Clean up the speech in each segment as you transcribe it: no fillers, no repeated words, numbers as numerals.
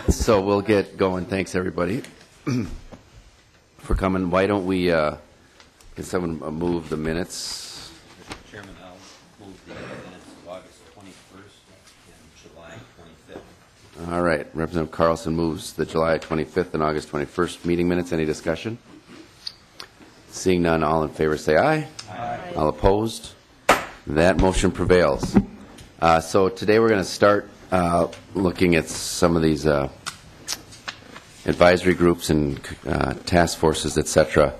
So we'll get going. Thanks, everybody, for coming. Why don't we, can someone move the minutes? Mr. Chairman, I'll move the minutes of August 21st and July 25th. All right. Representative Carlson moves the July 25th and August 21st meeting minutes. Any discussion? Seeing none, all in favor say aye. Aye. All opposed? That motion prevails. So today we're going to start looking at some of these advisory groups and task forces, et cetera.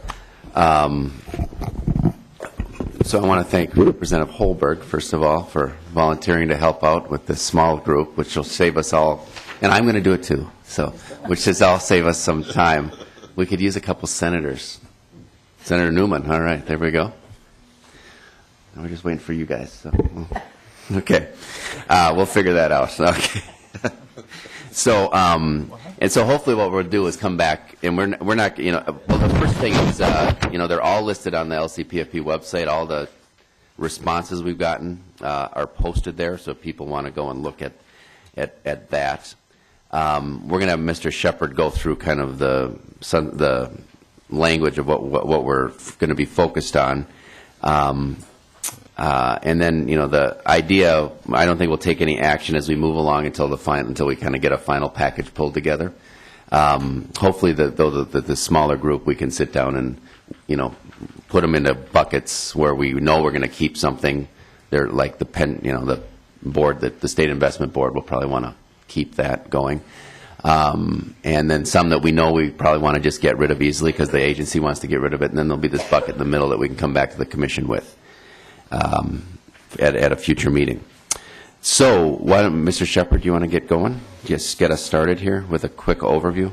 So I want to thank Representative Holberg, first of all, for volunteering to help out with this small group, which will save us all, and I'm going to do it too, so, which is all save us some time. We could use a couple senators. Senator Newman, all right, there we go. We're just waiting for you guys. So. Okay, we'll figure that out. Okay. So, and so hopefully what we'll do is come back, and we're not, well, the first thing is, they're all listed on the LCPFP website. All the responses we've gotten are posted there, so if people want to go and look at that. We're going to have Mr. Shepard go through kind of the language of what we're going to be focused on. And then, the idea, I don't think we'll take any action as we move along until we kind of get a final package pulled together. Hopefully, the smaller group, we can sit down and, put them into buckets where we know we're going to keep something. They're like the board, the State Investment Board will probably want to keep that going. And then some that we know we probably want to just get rid of easily because the agency wants to get rid of it. And then there'll be this bucket in the middle that we can come back to the commission with. At a future meeting. So, why don't, Mr. Shepard, do you want to get going? Just get us started here with a quick overview.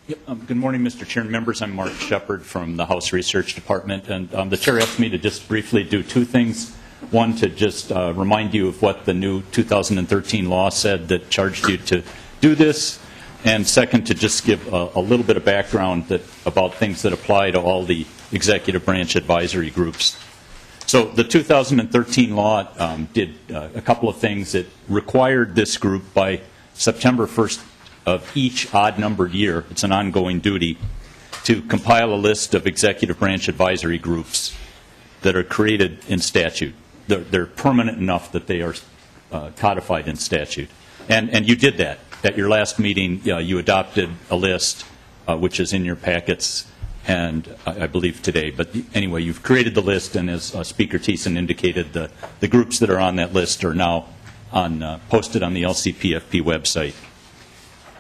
Yep. Good morning, Mr. Chair and members. I'm Mark Shepard from the House Research Department, and the Chair asked me to just briefly do two things. One, to just remind you of what the new 2013 law said that charged you to do this. And second, to just give a little bit of background about things that apply to all the executive branch advisory groups. So the 2013 law did a couple of things. It required this group by September 1st of each odd-numbered year, it's an ongoing duty, to compile a list of executive branch advisory groups that are created in statute. They're permanent enough that they are codified in statute. And you did that. At your last meeting, you adopted a list, which is in your packets, and I believe today. But anyway, you've created the list, and as Speaker Thiessen indicated, the groups that are on that list are now posted on the LCPFP website.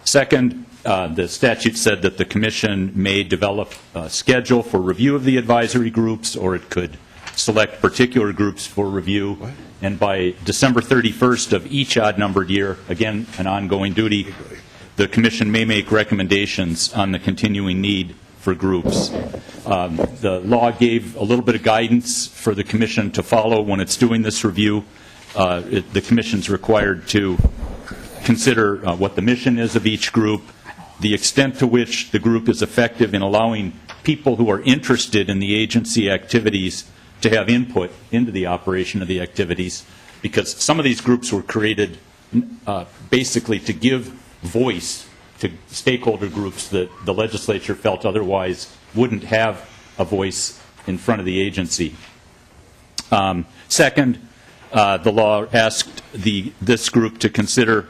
Second, the statute said that the Commission may develop a schedule for review of the advisory groups, or it could select particular groups for review. What? And by December 31st of each odd-numbered year, again, an ongoing duty, the Commission may make recommendations on the continuing need for groups. The law gave a little bit of guidance for the Commission to follow when it's doing this review. The Commission's required to consider what the mission is of each group, the extent to which the group is effective in allowing people who are interested in the agency activities to have input into the operation of the activities, because some of these groups were created basically to give voice to stakeholder groups that the legislature felt otherwise wouldn't have a voice in front of the agency. Second, the law asked this group to consider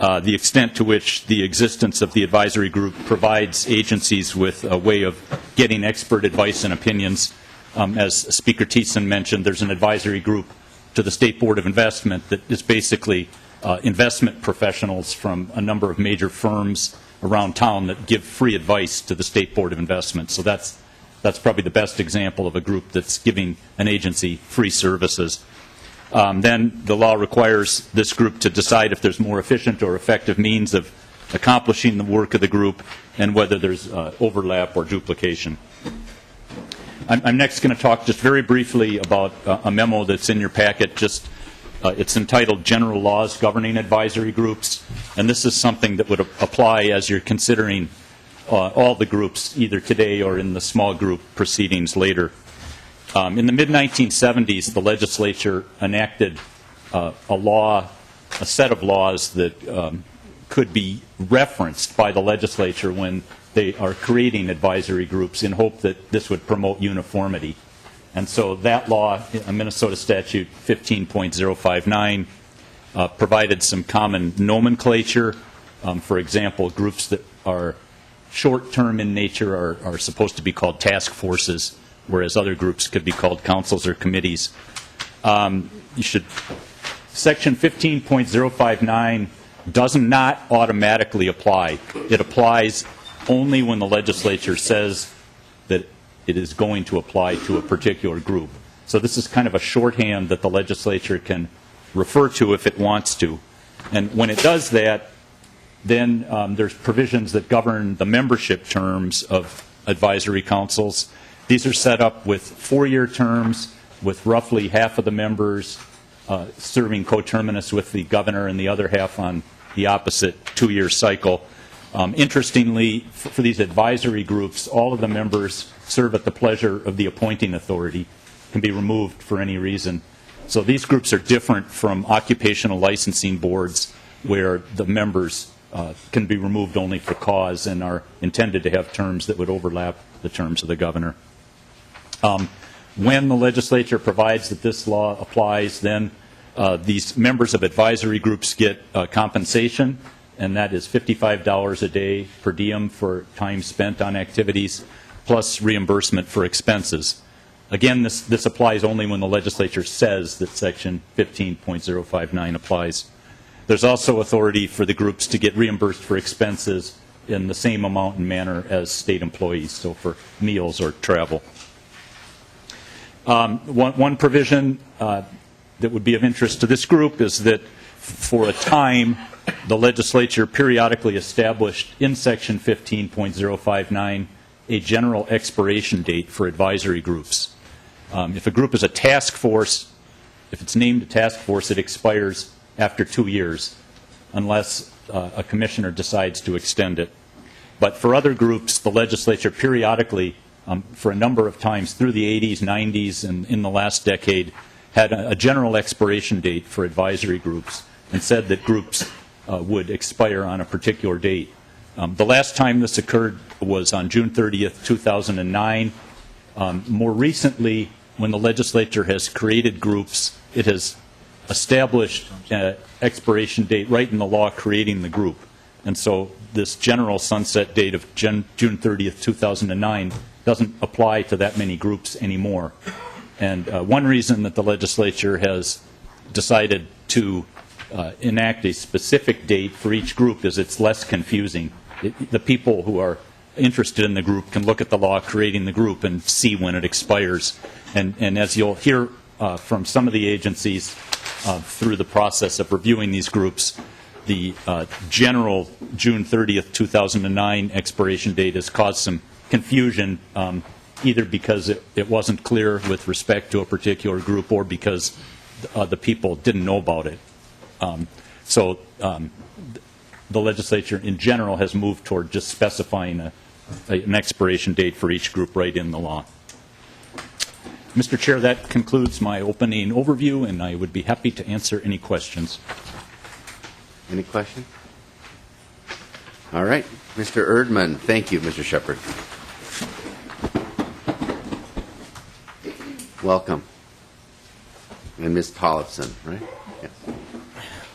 the extent to which the existence of the advisory group provides agencies with a way of getting expert advice and opinions. As Speaker Thiessen mentioned, there's an advisory group to the State Board of Investment that is basically investment professionals from a number of major firms around town that give free advice to the State Board of Investment. So that's probably the best example of a group that's giving an agency free services. Then the law requires this group to decide if there's more efficient or effective means of accomplishing the work of the group and whether there's overlap or duplication. I'm next going to talk just very briefly about a memo that's in your packet. It's entitled General Laws Governing Advisory Groups, and this is something that would apply as you're considering all the groups, either today or in the small group proceedings later. In the mid-1970s, the legislature enacted a set of laws that could be referenced by the legislature when they are creating advisory groups in hope that this would promote uniformity. And so that law, Minnesota Statute 15.059, provided some common nomenclature. For example, groups that are short-term in nature are supposed to be called task forces, whereas other groups could be called councils or committees. Section 15.059 does not automatically apply. It applies only when the legislature says that it is going to apply to a particular group. So this is kind of a shorthand that the legislature can refer to if it wants to. And when it does that, then there's provisions that govern the membership terms of advisory councils. These are set up with 4-year terms, with roughly half of the members serving coterminous with the governor and the other half on the opposite 2-year cycle. Interestingly, for these advisory groups, all of the members serve at the pleasure of the appointing authority, can be removed for any reason. So these groups are different from occupational licensing boards where the members can be removed only for cause and are intended to have terms that would overlap the terms of the governor. When the legislature provides that this law applies, then these members of advisory groups get compensation, and that is $55 a day per diem for time spent on activities, plus reimbursement for expenses. Again, this applies only when the legislature says that Section 15.059 applies. There's also authority for the groups to get reimbursed for expenses in the same amount and manner as state employees, so for meals or travel. One provision that would be of interest to this group is that for a time, the legislature periodically established in Section 15.059 a general expiration date for advisory groups. If a group is a task force, if it's named a task force, it expires after 2 years, unless a commissioner decides to extend it. But for other groups, the legislature periodically, for a number of times through the 80s, 90s, and in the last decade, had a general expiration date for advisory groups and said that groups would expire on a particular date. The last time this occurred was on June 30th, 2009. More recently, when the legislature has created groups, it has established an expiration date right in the law creating the group. And so this general sunset date of June 30th, 2009 doesn't apply to that many groups anymore. And one reason that the legislature has decided to enact a specific date for each group is it's less confusing. The people who are interested in the group can look at the law creating the group and see when it expires. And as you'll hear from some of the agencies through the process of reviewing these groups, the general June 30th, 2009 expiration date has caused some confusion, either because it wasn't clear with respect to a particular group or because the people didn't know about it. So the legislature in general has moved toward just specifying an expiration date for each group right in the law. Mr. Chair, that concludes my opening overview, and I would be happy to answer any questions. Any questions? All right. Mr. Erdman. Thank you, Mr. Shepard. Welcome. And Ms. Tollefson, right? Yes.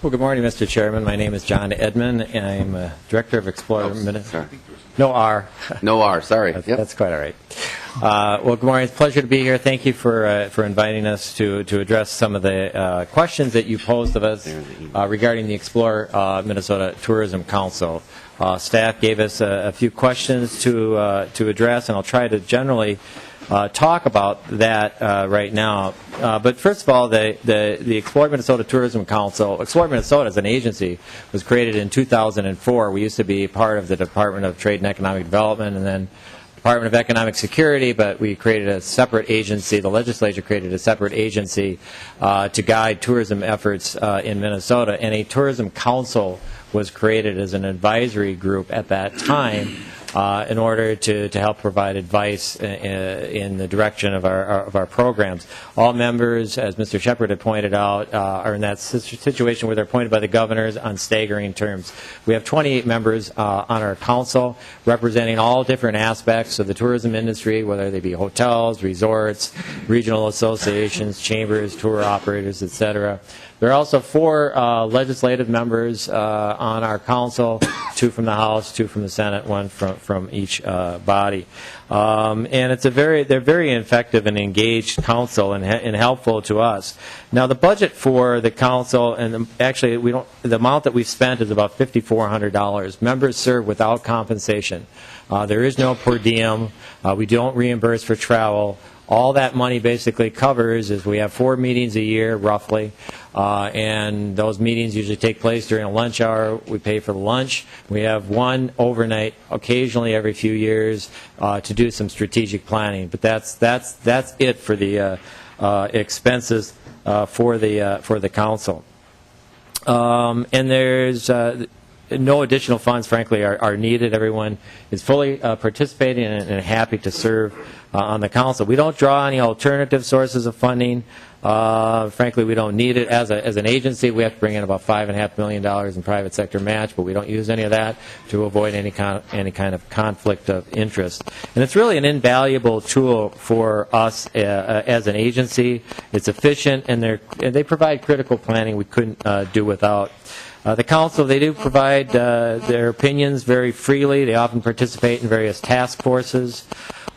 Well, good morning, Mr. Chairman. My name is John Edmond, and I'm Director of Explorer. Sorry. No R. No R, sorry. Yep. That's quite all right. Well, good morning. It's a pleasure to be here. Thank you for inviting us to address some of the questions that you posed of us regarding the Explore Minnesota Tourism Council. Staff gave us a few questions to address, and I'll try to generally talk about that right now. But first of all, the Explore Minnesota Tourism Council, Explore Minnesota as an agency, was created in 2004. We used to be part of the Department of Trade and Economic Development and then Department of Economic Security, but we created a separate agency. The legislature created a separate agency to guide tourism efforts in Minnesota, and a tourism council was created as an advisory group at that time in order to help provide advice in the direction of our programs. All members, as Mr. Shepard had pointed out, are in that situation where they're appointed by the governors on staggering terms. We have 28 members on our council representing all different aspects of the tourism industry, whether they be hotels, resorts, regional associations, chambers, tour operators, etc. There are also 4 legislative members on our council, 2 from the House, 2 from the Senate, 1 from each body. And they're very effective and engaged council and helpful to us. Now, the budget for the council, and actually the amount that we've spent is about $5,400. Members serve without compensation. There is no per diem. We don't reimburse for travel. All that money basically covers is we have 4 meetings a year, roughly, and those meetings usually take place during a lunch hour. We pay for the lunch. We have 1 overnight, occasionally every few years, to do some strategic planning. But that's it for the expenses for the council. And there's no additional funds, frankly, are needed. Everyone is fully participating and happy to serve on the council. We don't draw any alternative sources of funding. Frankly, we don't need it. As an agency, we have to bring in about $5.5 million in private sector match, but we don't use any of that to avoid any kind of conflict of interest. And it's really an invaluable tool for us as an agency. It's efficient, and they provide critical planning we couldn't do without. The council, they do provide their opinions very freely. They often participate in various task forces.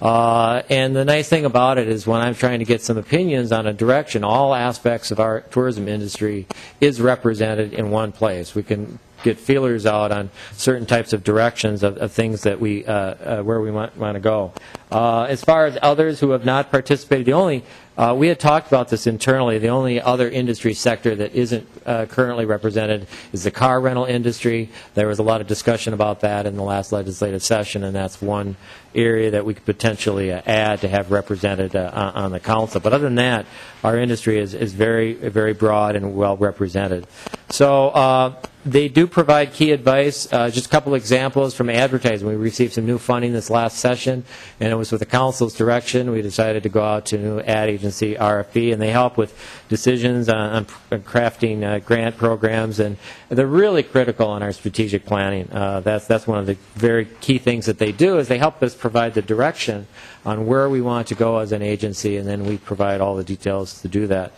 And the nice thing about it is when I'm trying to get some opinions on a direction, all aspects of our tourism industry is represented in one place. We can get feelers out on certain types of directions of things that where we want to go. As far as others who have not participated, we had talked about this internally. The only other industry sector that isn't currently represented is the car rental industry. There was a lot of discussion about that in the last legislative session, and that's one area that we could potentially add to have represented on the council. But other than that, our industry is very, very broad and well represented. So they do provide key advice. Just a couple examples from advertising. We received some new funding this last session, and it was with the council's direction. We decided to go out to a new ad agency RFP, and they help with decisions on crafting grant programs, and they're really critical in our strategic planning. That's one of the very key things that they do is they help us provide the direction on where we want to go as an agency, and then we provide all the details to do that.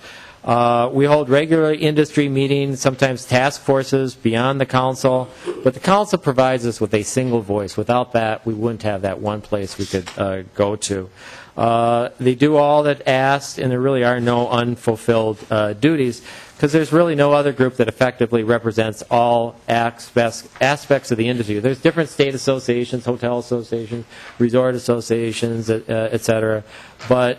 We hold regular industry meetings, sometimes task forces beyond the council, but the council provides us with a single voice. Without that, we wouldn't have that one place we could go to. They do all that asked, and there really are no unfulfilled duties, because there's really no other group that effectively represents all aspects of the industry. There's different state associations, hotel associations, resort associations, et cetera, but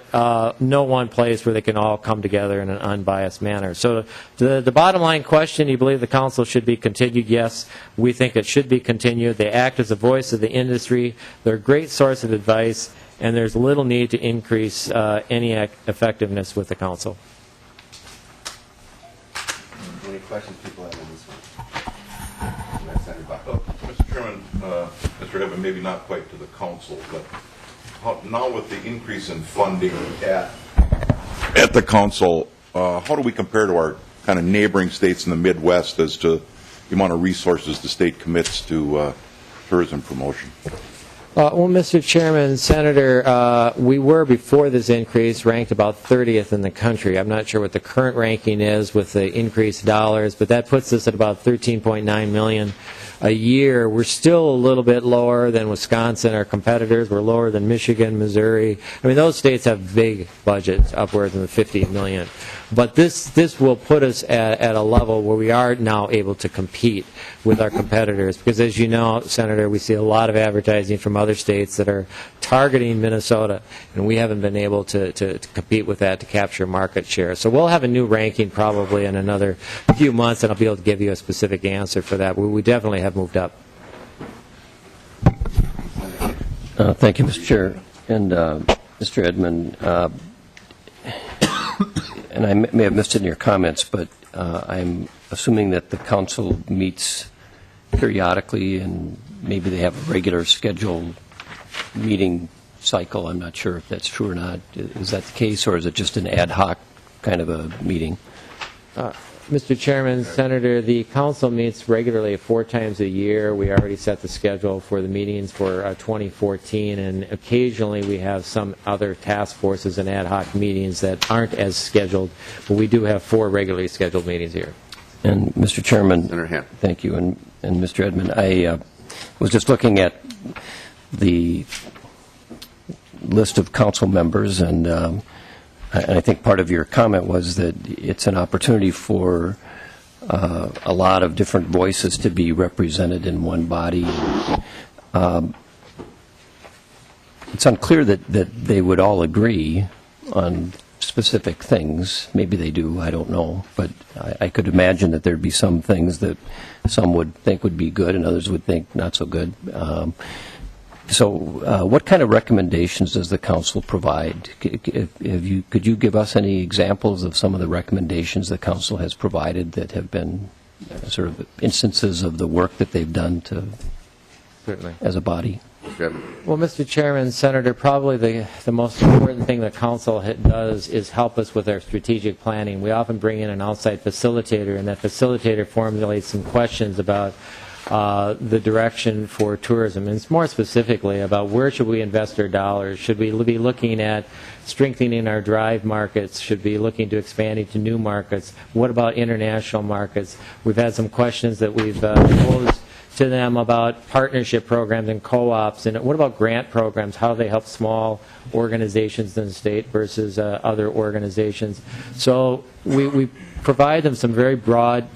no one place where they can all come together in an unbiased manner. So the bottom line question, do you believe the council should be continued? Yes, we think it should be continued. They act as a voice of the industry. They're a great source of advice, and there's little need to increase any effectiveness with the council. Any questions people have on this one? Mr. Chairman, Mr. Evan, maybe not quite to the council, but now with the increase in funding at the council, how do we compare to our kind of neighboring states in the Midwest as to the amount of resources the state commits to tourism promotion? Well, Mr. Chairman, Senator, we were, before this increase, ranked about 30th in the country. I'm not sure what the current ranking is with the increased dollars, but that puts us at about $13.9 million a year. We're still a little bit lower than Wisconsin, our competitors. We're lower than Michigan, Missouri. I mean, those states have big budgets, upwards of $50 million. But this will put us at a level where we are now able to compete with our competitors. Because as you know, Senator, we see a lot of advertising from other states that are targeting Minnesota, and we haven't been able to compete with that to capture market share. So we'll have a new ranking probably in another few months, and I'll be able to give you a specific answer for that. We definitely have moved up. Thank you, Mr. Chair. And Mr. Edmund, and I may have missed it in your comments, but I'm assuming that the council meets periodically, and maybe they have a regular scheduled meeting cycle. I'm not sure if that's true or not. Is that the case, or is it just an ad hoc kind of a meeting? Mr. Chairman, Senator, the council meets regularly 4 times a year. We already set the schedule for the meetings for 2014, and occasionally we have some other task forces and ad hoc meetings that aren't as scheduled, but we do have 4 regularly scheduled meetings here. And Mr. Chairman, Senator Hand. thank you, and Mr. Edmund, I was just looking at the list of council members, and I think part of your comment was that it's an opportunity for a lot of different voices to be represented in one body. It's unclear that they would all agree on specific things. Maybe they do, I don't know. But I could imagine that there'd be some things that some would think would be good and others would think not so good. So what kind of recommendations does the council provide? Could you give us any examples of some of the recommendations the council has provided that have been sort of instances of the work that they've done to, Certainly. as a body? Well, Mr. Chairman, Senator, probably the most important thing the council does is help us with our strategic planning. We often bring in an outside facilitator, and that facilitator formulates some questions about the direction for tourism, and it's more specifically about where should we invest our dollars. Should we be looking at strengthening our drive markets? Should we be looking to expanding to new markets? What about international markets? We've had some questions that we've posed to them about partnership programs and co-ops, and what about grant programs? How do they help small organizations in the state versus other organizations? So we provide them some very broad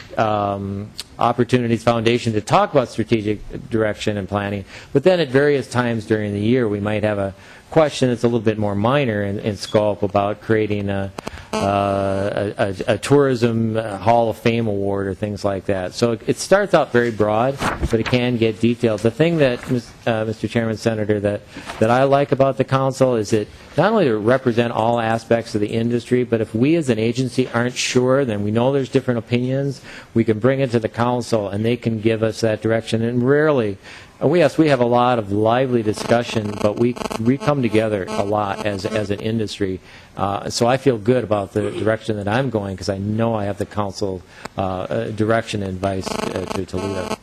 opportunities foundation to talk about strategic direction and planning, but then at various times during the year we might have a question that's a little bit more minor in scope about creating a tourism Hall of Fame award or things like that. So it starts out very broad, but it can get detailed. The thing that, Mr. Chairman, Senator, that I like about the council is that not only to represent all aspects of the industry, but if we as an agency aren't sure, then we know there's different opinions, we can bring it to the council and they can give us that direction. And rarely, we have a lot of lively discussion, but we come together a lot as an industry. So I feel good about the direction that I'm going because I know I have the council direction and advice to lead us.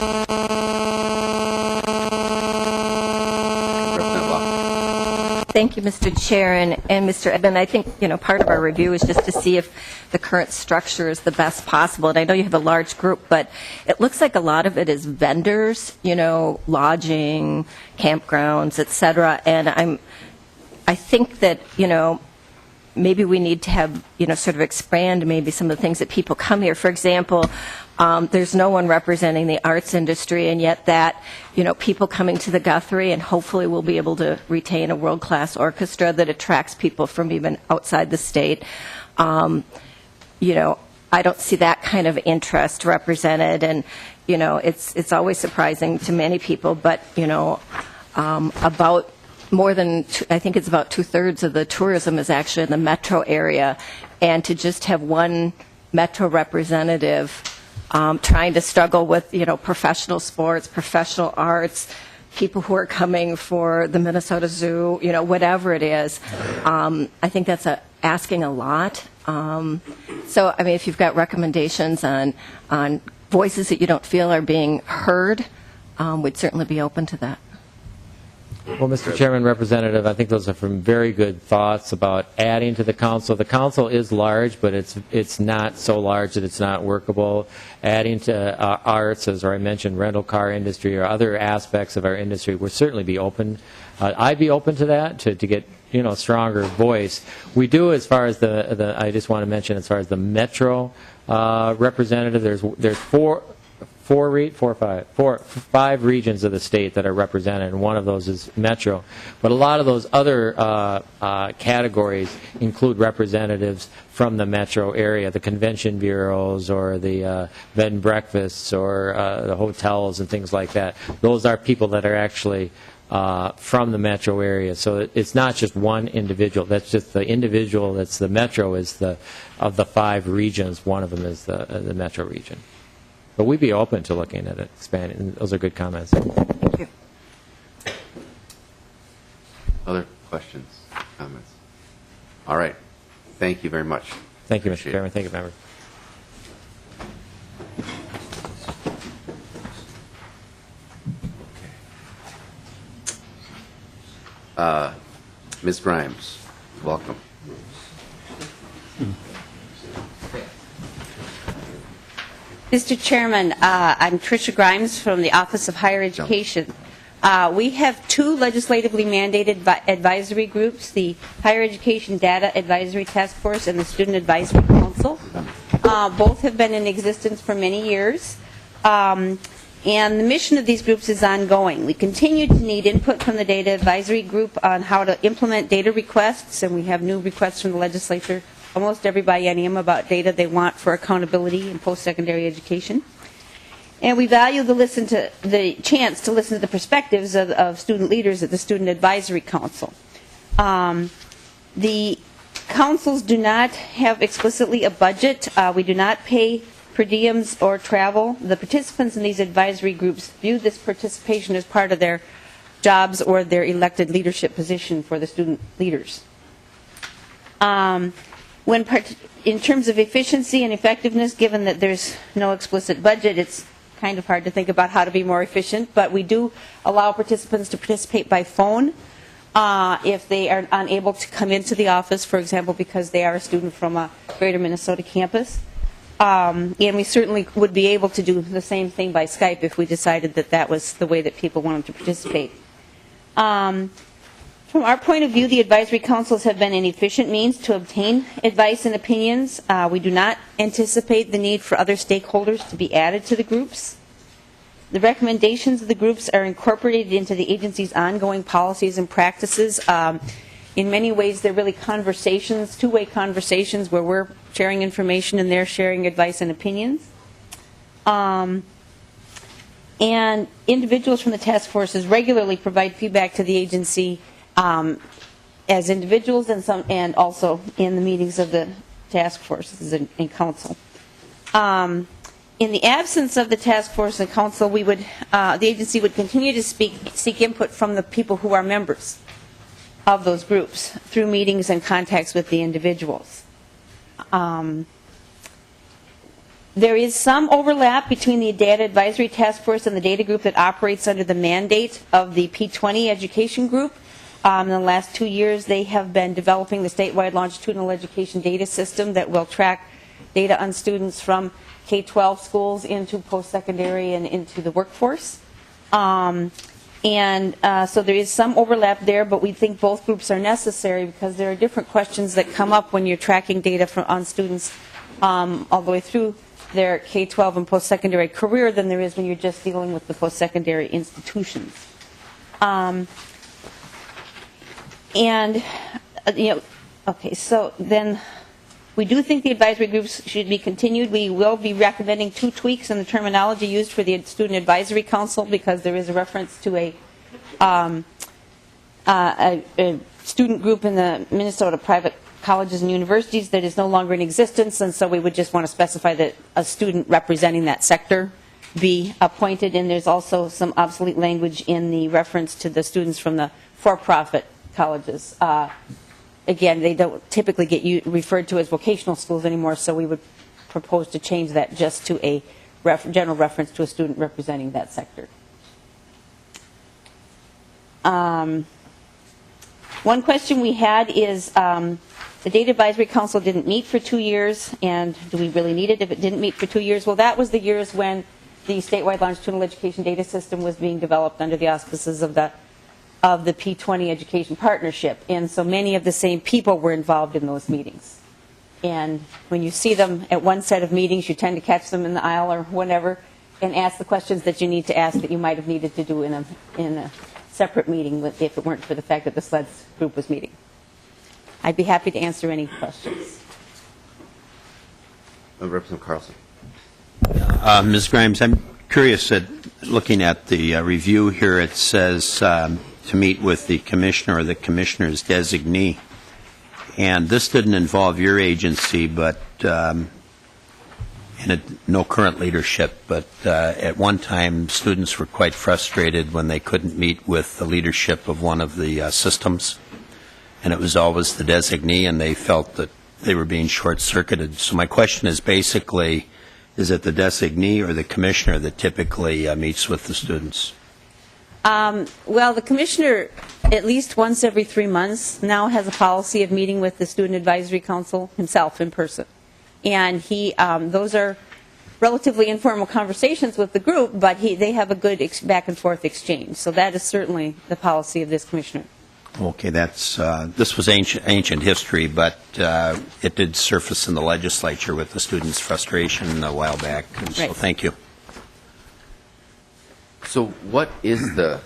Thank you, Mr. Chair and Mr. Edmund. I think, part of our review is just to see if the current structure is the best possible. And I know you have a large group, but it looks like a lot of it is vendors, lodging, campgrounds, et cetera. And I think that, maybe we need to have, sort of expand maybe some of the things that people come here. For example, there's no one representing the arts industry, and yet that, people coming to the Guthrie, and hopefully we'll be able to retain a world-class orchestra that attracts people from even outside the state. I don't see that kind of interest represented, and, it's always surprising to many people, but, about more than, I think it's about 2/3 of the tourism is actually in the metro area, and to just have one metro representative trying to struggle with, professional sports, professional arts, people who are coming for the Minnesota Zoo, whatever it is, I think that's asking a lot. So, if you've got recommendations on voices that you don't feel are being heard, we'd certainly be open to that. Well, Mr. Chairman, Representative, I think those are some very good thoughts about adding to the council. The council is large, but it's not so large that it's not workable. Adding to arts, as I mentioned, rental car industry or other aspects of our industry, we'll certainly be open. I'd be open to that, to get a stronger voice. We do, as far as I just want to mention, as far as the metro representative, there's five regions of the state that are represented, and one of those is metro. But a lot of those other categories include representatives from the metro area, the convention bureaus or the bed and breakfasts or the hotels and things like that. Those are people that are actually from the metro area. So it's not just one individual. That's just the individual that's the metro is of the five regions. One of them is the metro region. But we'd be open to looking at it, expanding. Those are good comments. Thank you. Other questions, comments? All right. Thank you very much. Thank you, Mr. Appreciate it. Chairman. Thank you, members. Ms. Grimes, welcome. Mr. Chairman, I'm Tricia Grimes from the Office of Higher Education. We have two legislatively mandated advisory groups, the Higher Education Data Advisory Task Force and the Student Advisory Council. Both have been in existence for many years. And the mission of these groups is ongoing. We continue to need input from the Data Advisory Group on how to implement data requests, and we have new requests from the legislature almost every biennium about data they want for accountability in post-secondary education. And we value the chance to listen to the perspectives of student leaders at the Student Advisory Council. The councils do not have explicitly a budget. We do not pay per diems or travel. The participants in these advisory groups view this participation as part of their jobs or their elected leadership position for the student leaders. In terms of efficiency and effectiveness, given that there's no explicit budget, it's kind of hard to think about how to be more efficient, but we do allow participants to participate by phone if they are unable to come into the office, for example, because they are a student from a greater Minnesota campus. And we certainly would be able to do the same thing by Skype if we decided that that was the way that people wanted to participate. From our point of view, the advisory councils have been an efficient means to obtain advice and opinions. We do not anticipate the need for other stakeholders to be added to the groups. The recommendations of the groups are incorporated into the agency's ongoing policies and practices. In many ways, they're really conversations, two-way conversations where we're sharing information and they're sharing advice and opinions. And individuals from the task forces regularly provide feedback to the agency as individuals and also in the meetings of the task forces and council. In the absence of the task force and council, the agency would continue to seek input from the people who are members of those groups through meetings and contacts with the individuals. There is some overlap between the Data Advisory Task Force and the data group that operates under the mandate of the P20 Education Group. In the last 2 years, they have been developing the statewide longitudinal education data system that will track data on students from K-12 schools into post-secondary and into the workforce. So there is some overlap there, but we think both groups are necessary because there are different questions that come up when you're tracking data on students all the way through their K-12 and post-secondary career than there is when you're just dealing with the post-secondary institutions. So then we do think the advisory groups should be continued. We will be recommending 2 tweaks in the terminology used for the Student Advisory Council because there is a reference to a student group in the Minnesota private colleges and universities that is no longer in existence, and so we would just want to specify that a student representing that sector be appointed, and there's also some obsolete language in the reference to the students from the for-profit colleges. Again, they don't typically get referred to as vocational schools anymore, so we would propose to change that just to a general reference to a student representing that sector. One question we had is the Data Advisory Council didn't meet for 2 years, and do we really need it if it didn't meet for 2 years? Well, that was the years when the statewide longitudinal education data system was being developed under the auspices of the P20 Education Partnership, and so many of the same people were involved in those meetings. And when you see them at one set of meetings, you tend to catch them in the aisle or whatever and ask the questions that you need to ask that you might have needed to do in a separate meeting if it weren't for the fact that the SLEDS group was meeting. I'd be happy to answer any questions. Representative Carlson. Ms. Grimes, I'm curious that looking at the review here, it says to meet with the commissioner or the commissioner's designee. And this didn't involve your agency, but no current leadership, but at one time, students were quite frustrated when they couldn't meet with the leadership of one of the systems, and it was always the designee, and they felt that they were being short-circuited. So my question is basically, is it the designee or the commissioner that typically meets with the students? Well, the commissioner, at least once every 3 months, now has a policy of meeting with the Student Advisory Council himself in person. And those are relatively informal conversations with the group, but they have a good back and forth exchange. So that is certainly the policy of this commissioner. Okay, this was ancient history, but it did surface in the legislature with the students' frustration a while back. And so Right. thank you. So what is the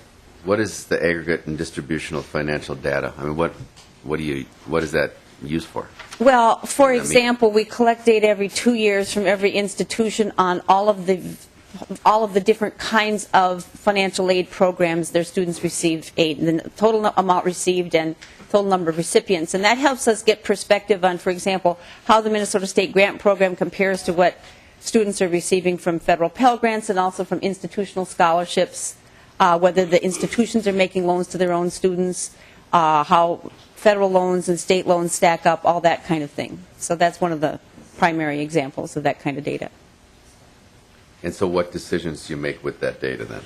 aggregate and distributional financial data? I mean, what is that used for? Well, for I mean- example, we collect data every 2 years from every institution on all of the different kinds of financial aid programs their students receive aid, the total amount received and total number of recipients. And that helps us get perspective on, for example, how the Minnesota State Grant Program compares to what students are receiving from federal Pell Grants and also from institutional scholarships, whether the institutions are making loans to their own students, how federal loans and state loans stack up, all that kind of thing. So that's one of the primary examples of that kind of data. And so what decisions do you make with that data then?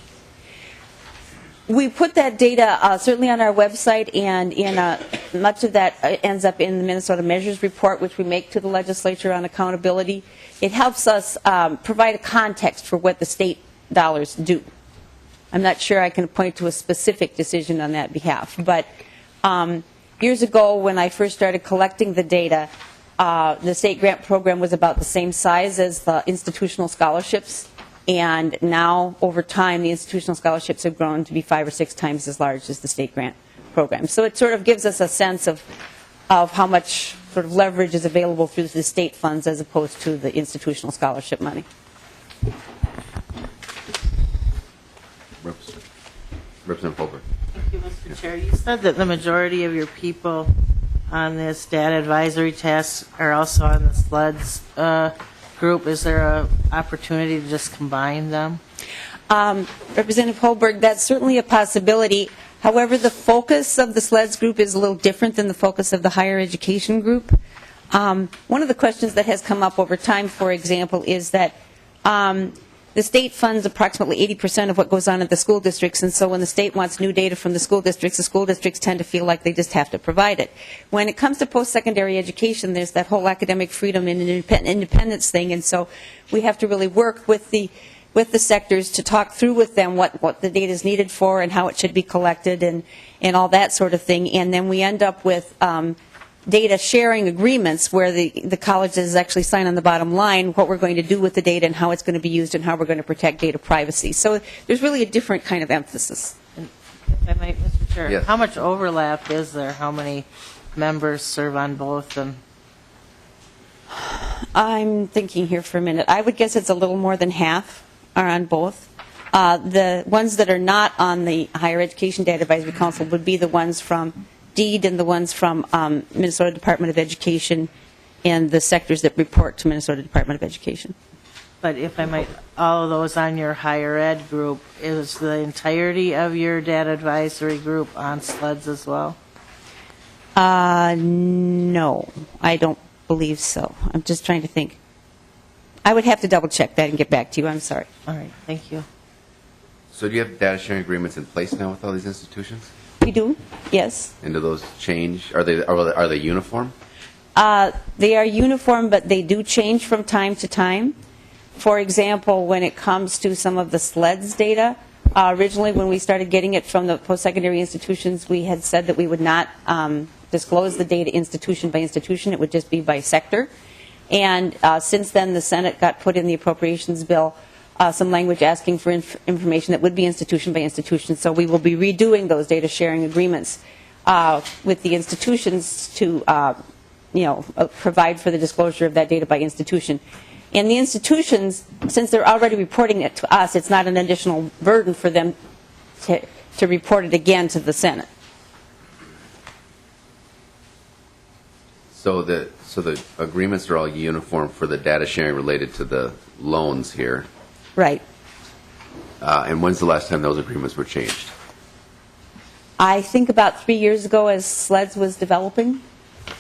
We put that data certainly on our website, and much of that ends up in the Minnesota Measures Report, which we make to the legislature on accountability. It helps us provide a context for what the state dollars do. I'm not sure I can point to a specific decision on that behalf, but years ago when I first started collecting the data, the state grant program was about the same size as the institutional scholarships. And now, over time, the institutional scholarships have grown to be 5 or 6 times as large as the state grant program. So it sort of gives us a sense of how much sort of leverage is available through the state funds as opposed to the institutional scholarship money. Representative Holbrook. Thank you, Mr. Chair. You said that the majority of your people on this data advisory task are also on the SLEDS group. Is there an opportunity to just combine them? Representative Holberg, that's certainly a possibility. However, the focus of the SLEDS group is a little different than the focus of the higher education group. One of the questions that has come up over time, for example, is that the state funds approximately 80% of what goes on at the school districts, and so when the state wants new data from the school districts tend to feel like they just have to provide it. When it comes to post-secondary education, there's that whole academic freedom and independence thing, and so we have to really work with the sectors to talk through with them what the data is needed for and how it should be collected and all that sort of thing. And then we end up with data sharing agreements where the colleges actually sign on the bottom line what we're going to do with the data and how it's going to be used and how we're going to protect data privacy. So there's really a different kind of emphasis. If I might, Mr. Chair, Yes. how much overlap is there? How many members serve on both? And I'm thinking here for a minute. I would guess it's a little more than half are on both. The ones that are not on the Higher Education Data Advisory Council would be the ones from DEED and the ones from Minnesota Department of Education and the sectors that report to Minnesota Department of Education. But if I might, all of those on your higher ed group, is the entirety of your data advisory group on SLEDS as well? No, I don't believe so. I'm just trying to think. I would have to double check that and get back to you. I'm sorry. All right, thank you. So do you have data sharing agreements in place now with all these institutions? We do, yes. And do those change? Are they uniform? They are uniform, but they do change from time to time. For example, when it comes to some of the SLEDS data, originally when we started getting it from the post-secondary institutions, we had said that we would not disclose the data institution by institution. It would just be by sector. And since then, the Senate got put in the appropriations bill some language asking for information that would be institution by institution. So we will be redoing those data sharing agreements with the institutions to, provide for the disclosure of that data by institution. And the institutions, since they're already reporting it to us, it's not an additional burden for them to report it again to the Senate. So the agreements are all uniform for the data sharing related to the loans here. Right. And when's the last time those agreements were changed? I think about 3 years ago as SLEDS was developing,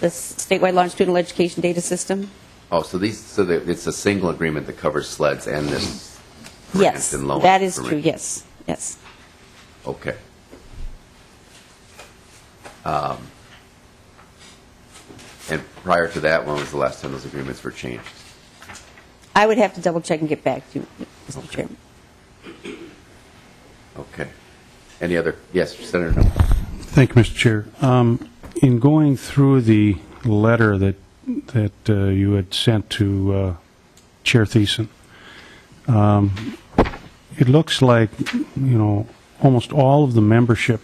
the statewide large student education data system. Oh, so it's a single agreement that covers SLEDs and this grant Yes, and loan. that is true, information. yes, yes. Okay. And prior to that, when was the last time those agreements were changed? I would have to double check and get back to you, Mr. Chairman. Okay. Any other? Yes, Senator. No. Thank you, Mr. Chair. In going through the letter that you had sent to Chair Thiessen, it looks like, almost all of the membership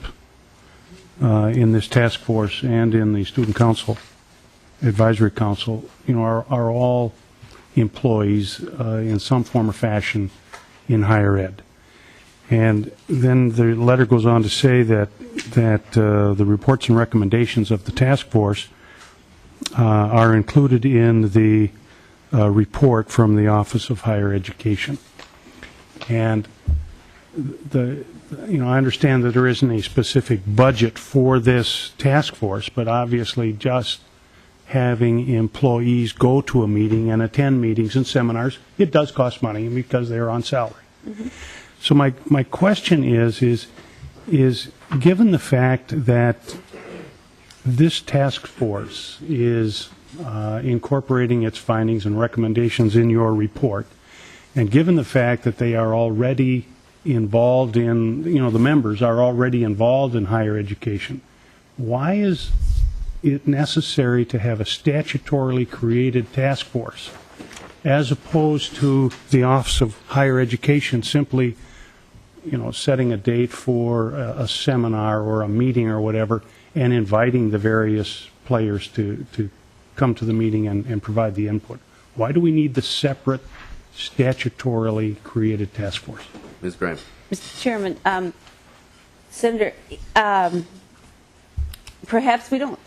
in this task force and in the Student Council, Advisory Council, are all employees in some form or fashion in higher ed. And then the letter goes on to say that the reports and recommendations of the task force are included in the report from the Office of Higher Education. And I understand that there isn't a specific budget for this task force, but obviously just having employees go to a meeting and attend meetings and seminars, it does cost money because they're on salary. Mm-hmm. So my question is given the fact that this task force is incorporating its findings and recommendations in your report, and given the fact that they are already involved in, the members are already involved in higher education, why is it necessary to have a statutorily created task force as opposed to the Office of Higher Education simply setting a date for a seminar or a meeting or whatever and inviting the various players to come to the meeting and provide the input? Why do we need the separate statutorily created task force? Ms. Grimes. Mr. Chairman, Senator, perhaps we don't.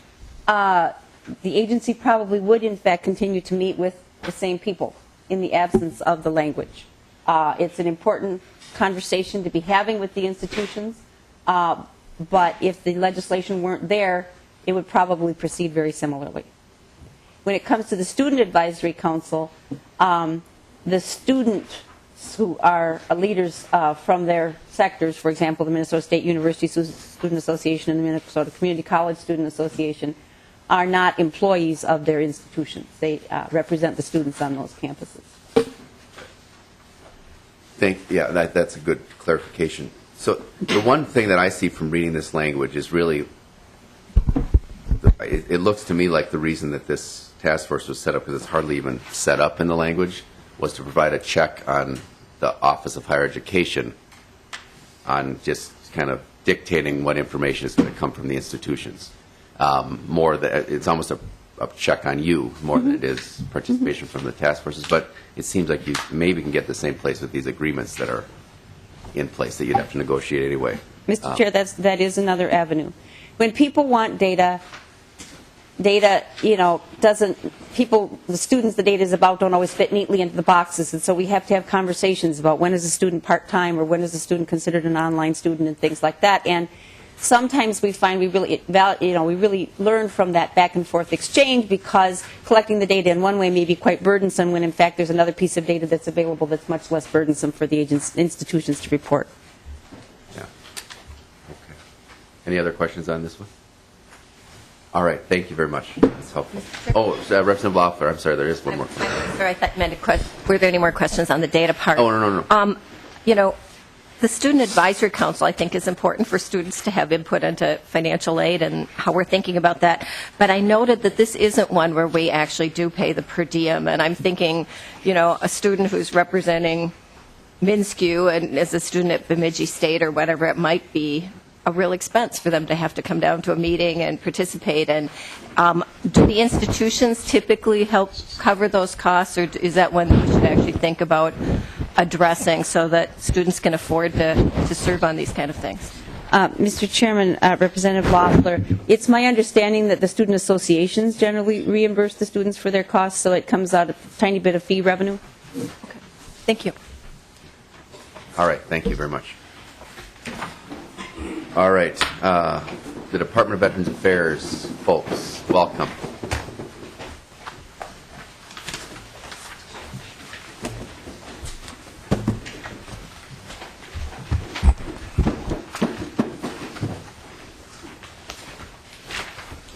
The agency probably would, in fact, continue to meet with the same people in the absence of the language. It's an important conversation to be having with the institutions, but if the legislation weren't there, it would probably proceed very similarly. When it comes to the Student Advisory Council, the students who are leaders from their sectors, for example, the Minnesota State University Student Association and the Minnesota Community College Student Association, are not employees of their institutions. They represent the students on those campuses. That's a good clarification. So the one thing that I see from reading this language is really, it looks to me like the reason that this task force was set up, because it's hardly even set up in the language, was to provide a check on the Office of Higher Education on just kind of dictating what information is going to come from the institutions. It's almost a check on you more than it is participation from the task forces. But it seems like you maybe can get the same place with these agreements that are in place that you'd have to negotiate anyway. Mr. Chair, that is another avenue. When people want data, the students the data is about don't always fit neatly into the boxes, and so we have to have conversations about when is a student part-time or when is a student considered an online student and things like that. And sometimes we find we really learn from that back and forth exchange, because collecting the data in one way may be quite burdensome when in fact there's another piece of data that's available that's much less burdensome for the institutions to report. Yeah. Okay. Any other questions on this one? All right. Thank you very much. That's helpful. Oh, Representative Loeffler, I'm sorry, there is one more question. Sorry, I thought you meant a question. Were there any more questions on the data part? Oh, no. The Student Advisory Council, I think, is important for students to have input into financial aid and how we're thinking about that. But I noted that this isn't one where we actually do pay the per diem. And I'm thinking, a student who's representing MnSCU and is a student at Bemidji State or whatever it might be, a real expense for them to have to come down to a meeting and participate. And do the institutions typically help cover those costs, or is that one that we should actually think about addressing so that students can afford to serve on these kind of things? Mr. Chairman, Representative Loeffler, it's my understanding that the student associations generally reimburse the students for their costs, so it comes out a tiny bit of fee revenue. Okay. Thank you. All right, thank you very much. All right, the Department of Veterans Affairs folks, welcome.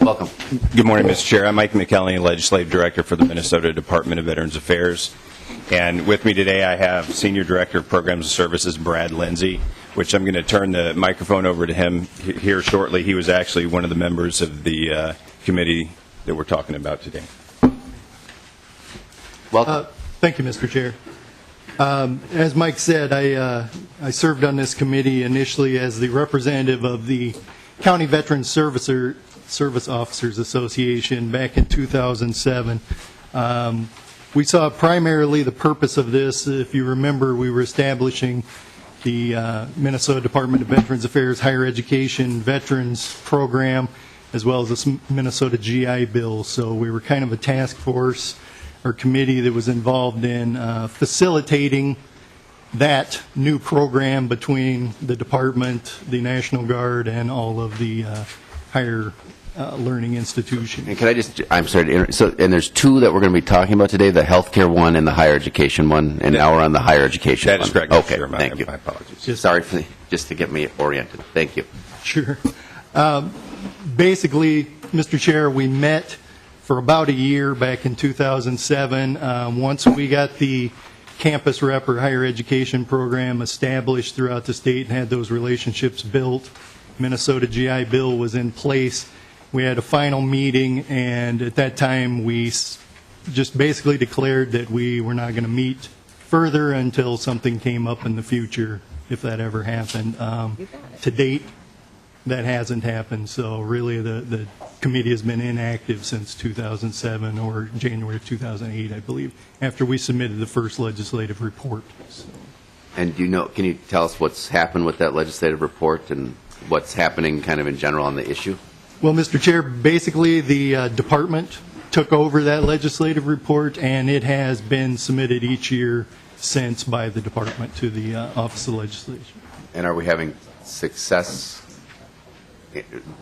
Welcome. Good morning, Mr. Chair. I'm Mike McKelly, Legislative Director for the Minnesota Department of Veterans Affairs. And with me today, I have Senior Director of Programs and Services, Brad Lindsay, which I'm going to turn the microphone over to him here shortly. He was actually one of the members of the committee that we're talking about today. Welcome. Thank you, Mr. Chair. As Mike said, I served on this committee initially as the representative of the County Veterans Service Officers Association back in 2007. We saw primarily the purpose of this. If you remember, we were establishing the Minnesota Department of Veterans Affairs Higher Education Veterans Program, as well as the Minnesota GI Bill. So we were kind of a task force or committee that was involved in facilitating that new program between the department, the National Guard, and all of the higher learning institutions. And can I just, I'm sorry to interrupt, and there's two that we're going to be talking about today, the healthcare one and the higher education one, and now we're on the higher education That one. is correct. Okay, Sure, thank you. My apologies. Just to get me oriented. Thank you. Sure. Basically, Mr. Chair, we met for about a year back in 2007. Once we got the campus rep or higher education program established throughout the state and had those relationships built, Minnesota GI Bill was in place. We had a final meeting, and at that time, we just basically declared that we were not going to meet further until something came up in the future, if that ever happened. To date, that hasn't happened, so really the committee has been inactive since 2007 or January of 2008, I believe, after we submitted the first legislative report. So. And can you tell us what's happened with that legislative report and what's happening kind of in general on the issue? Well, Mr. Chair, basically the department took over that legislative report, and it has been submitted each year since by the department to the Office of Legislation. And are we having success,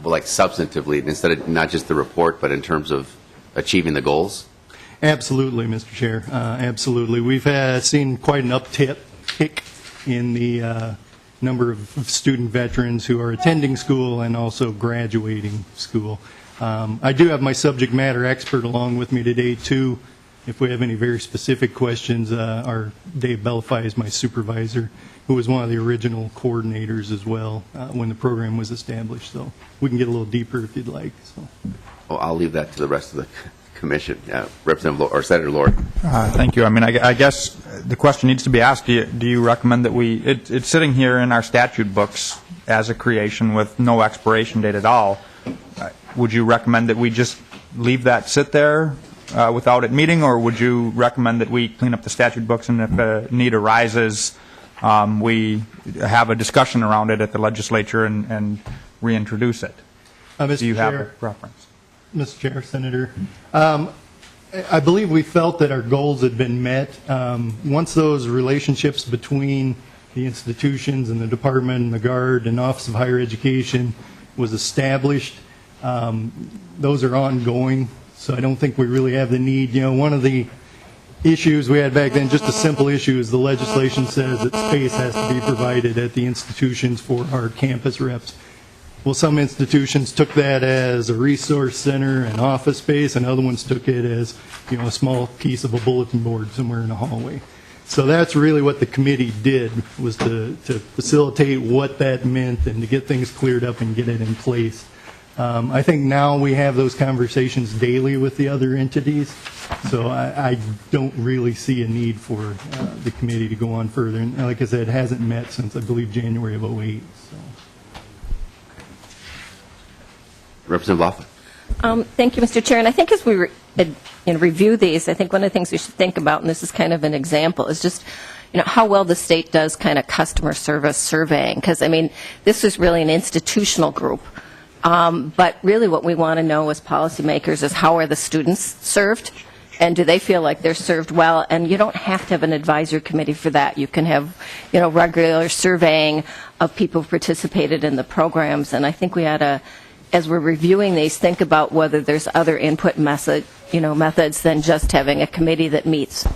like substantively, instead of not just the report, but in terms of achieving the goals? Absolutely, Mr. Chair. Absolutely. We've seen quite an uptick in the number of student veterans who are attending school and also graduating school. I do have my subject matter expert along with me today, too. If we have any very specific questions, our Dave Bellify is my supervisor, who was one of the original coordinators as well when the program was established. So we can get a little deeper if you'd like. So. Well, I'll leave that to the rest of the commission. Representative or Senator Lord. Thank you. I mean, I guess the question needs to be asked, do you recommend that it's sitting here in our statute books as a creation with no expiration date at all. Would you recommend that we just leave that sit there without it meeting, or would you recommend that we clean up the statute books and if a need arises, we have a discussion around it at the legislature and reintroduce it? Do you have a preference? Mr. Chair, Senator, I believe we felt that our goals had been met. Once those relationships between the institutions and the department and the Guard and Office of Higher Education was established, those are ongoing, so I don't think we really have the need. You know, one of the issues we had back then, just a simple issue, is the legislation says that space has to be provided at the institutions for our campus reps. Well, some institutions took that as a resource center and office space, and other ones took it as, you know, a small piece of a bulletin board somewhere in a hallway. So that's really what the committee did, was to facilitate what that meant and to get things cleared up and get it in place. I think now we have those conversations daily with the other entities, so I don't really see a need for the committee to go on further. And like I said, it hasn't met since, I believe, January of 2008. So. Representative Laughlin. Thank you, Mr. Chair. And I think as we review these, I think one of the things we should think about, and this is kind of an example, is just how well the state does kind of customer service surveying. Because, I mean, this is really an institutional group. But really what we want to know as policymakers is how are the students served? And do they feel like they're served well? And you don't have to have an advisory committee for that. You can have, regular surveying of people who participated in the programs. And I think we ought to, as we're reviewing these, think about whether there's other input methods than just having a committee that meets.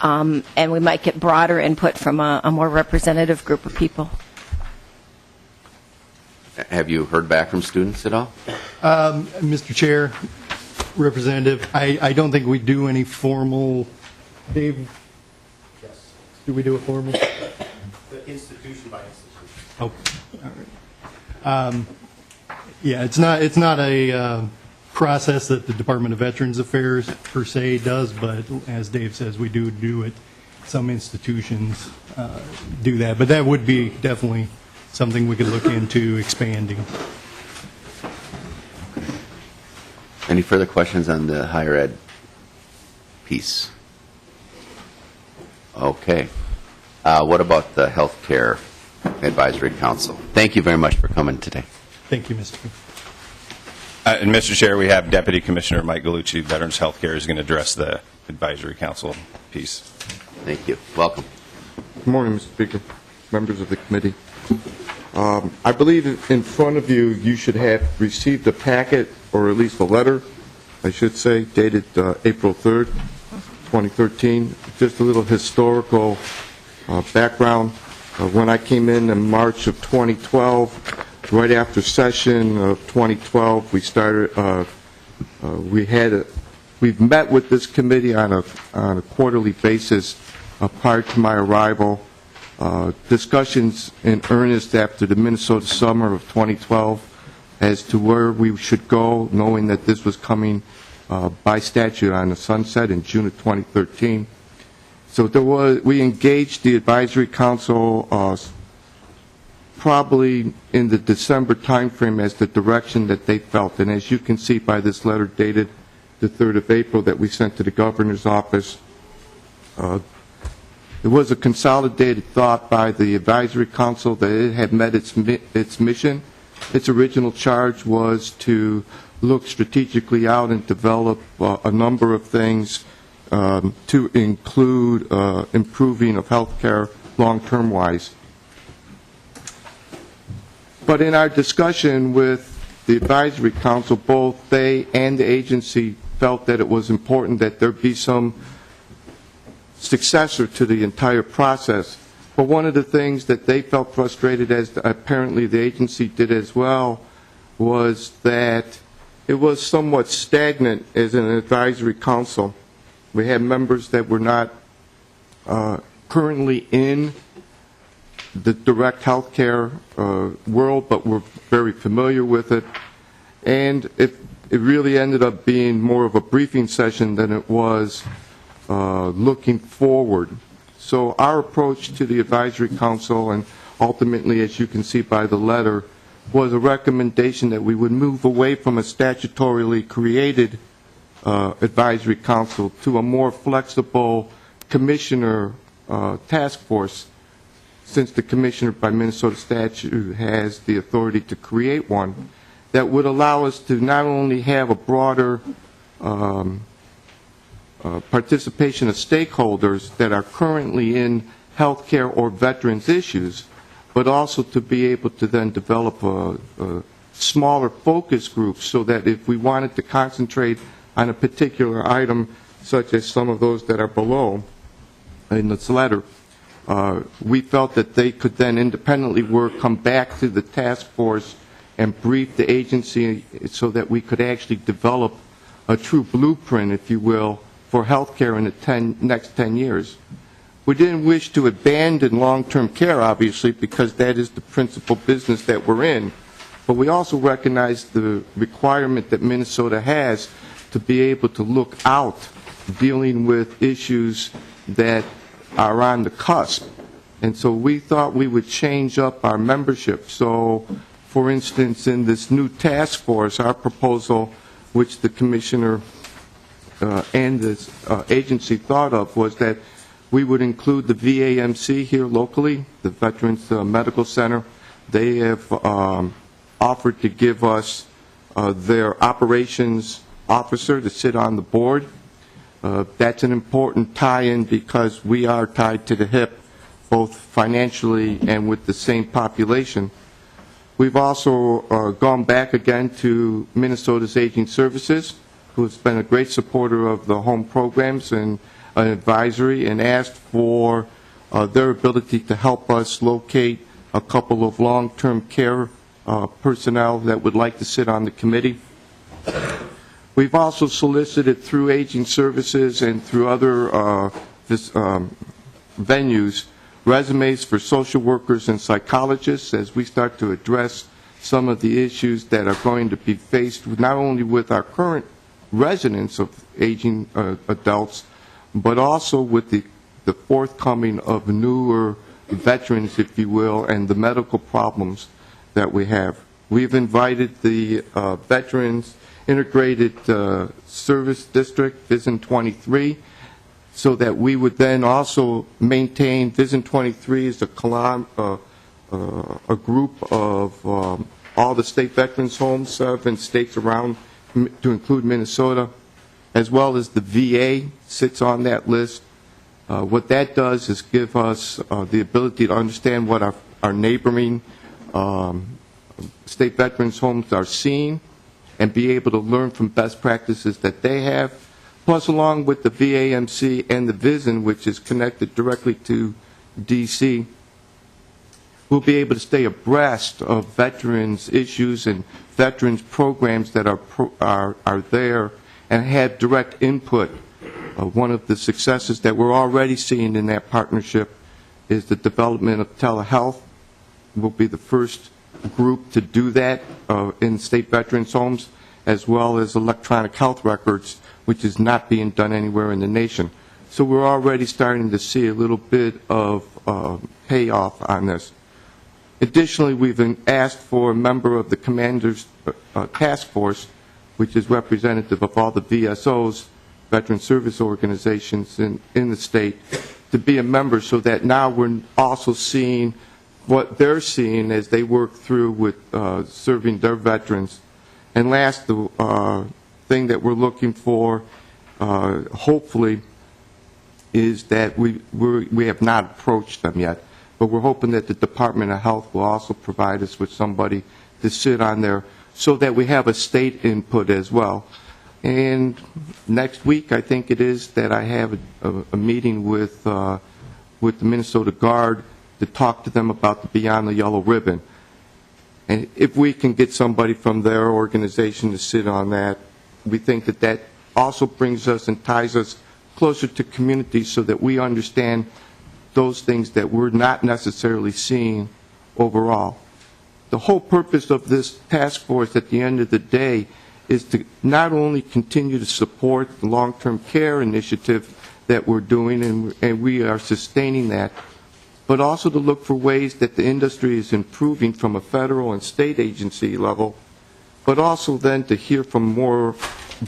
And we might get broader input from a more representative group of people. Have you heard back from students at all? Mr. Chair, Representative, I don't think we do any formal, Dave? Yes. Do we do a formal? The institution by institution. Oh, all right. Yeah, it's not a process that the Department of Veterans Affairs per se does, but as Dave says, we do it. Some institutions do that, but that would be definitely something we could look into expanding. Any further questions on the higher ed piece? Okay. What about the Healthcare Advisory Council? Thank you very much for coming today. Thank you, Mr. And Mr. Chair, we have Deputy Commissioner Mike Gallucci, Veterans Healthcare, is going to address the Advisory Council piece. Thank you. Welcome. Good morning, Mr. Speaker, members of the committee. I believe in front of you, you should have received a packet, or at least a letter, I should say, dated April 3rd, 2013. Just a little historical background. When I came in March of 2012, right after session of 2012, we started. We've met with this committee on a quarterly basis prior to my arrival. Discussions in earnest after the Minnesota summer of 2012 as to where we should go, knowing that this was coming by statute on the sunset in June of 2013. So we engaged the Advisory Council probably in the December timeframe as the direction that they felt. And as you can see by this letter dated the 3rd of April that we sent to the Governor's office, there was a consolidated thought by the Advisory Council that it had met its mission. Its original charge was to look strategically out and develop a number of things to include improving of health care long-term wise. But in our discussion with the Advisory Council, both they and the agency felt that it was important that there be some successor to the entire process. But one of the things that they felt frustrated, as apparently the agency did as well, was that it was somewhat stagnant as an advisory council. We had members that were not currently in the direct healthcare world, but were very familiar with it. And it really ended up being more of a briefing session than it was looking forward. So our approach to the Advisory Council, and ultimately, as you can see by the letter, was a recommendation that we would move away from a statutorily created Advisory Council to a more flexible commissioner task force, since the commissioner by Minnesota statute has the authority to create one, that would allow us to not only have a broader participation of stakeholders that are currently in healthcare or veterans issues, but also to be able to then develop a smaller focus group so that if we wanted to concentrate on a particular item, such as some of those that are below in this letter, we felt that they could then independently come back to the task force and brief the agency so that we could actually develop a true blueprint, if you will, for healthcare in the next 10 years. We didn't wish to abandon long-term care, obviously, because that is the principal business that we're in. But we also recognize the requirement that Minnesota has to be able to look out, dealing with issues that are on the cusp. And so we thought we would change up our membership. So, for instance, in this new task force, our proposal, which the commissioner and this agency thought of, was that we would include the VAMC here locally, the Veterans Medical Center. They have offered to give us their operations officer to sit on the board. That's an important tie-in because we are tied to the hip, both financially and with the same population. We've also gone back again to Minnesota's Aging Services, who's been a great supporter of the home programs and advisory, and asked for their ability to help us locate a couple of long-term care personnel that would like to sit on the committee. We've also solicited through Aging Services and through other venues resumes for social workers and psychologists as we start to address some of the issues that are going to be faced with, not only with our current residents of aging adults, but also with the forthcoming of newer veterans, if you will, and the medical problems that we have. We've invited the Veterans Integrated Service District, Vision 23, so that we would then also maintain Vision 23 as a group of all the state veterans homes in states around, to include Minnesota, as well as the VA sits on that list. What that does is give us the ability to understand what our neighboring state veterans homes are seeing and be able to learn from best practices that they have. Plus, along with the VAMC and the VISN, which is connected directly to DC, we'll be able to stay abreast of veterans' issues and veterans' programs that are there and have direct input. One of the successes that we're already seeing in that partnership is the development of telehealth. We'll be the first group to do that in state veterans' homes, as well as electronic health records, which is not being done anywhere in the nation. So we're already starting to see a little bit of payoff on this. Additionally, we've been asked for a member of the Commander's Task Force, which is representative of all the VSOs, Veteran Service Organizations in the state, to be a member, so that now we're also seeing what they're seeing as they work through with serving their veterans. And last, the thing that we're looking for, hopefully, is that we have not approached them yet, but we're hoping that the Department of Health will also provide us with somebody to sit on there so that we have a state input as well. And next week, I think it is, that I have a meeting with the Minnesota Guard to talk to them about the Beyond the Yellow Ribbon. And if we can get somebody from their organization to sit on that, we think that that also brings us and ties us closer to communities so that we understand those things that we're not necessarily seeing overall. The whole purpose of this task force at the end of the day is to not only continue to support the long-term care initiative that we're doing, and we are sustaining that, but also to look for ways that the industry is improving from a federal and state agency level, but also then to hear from a more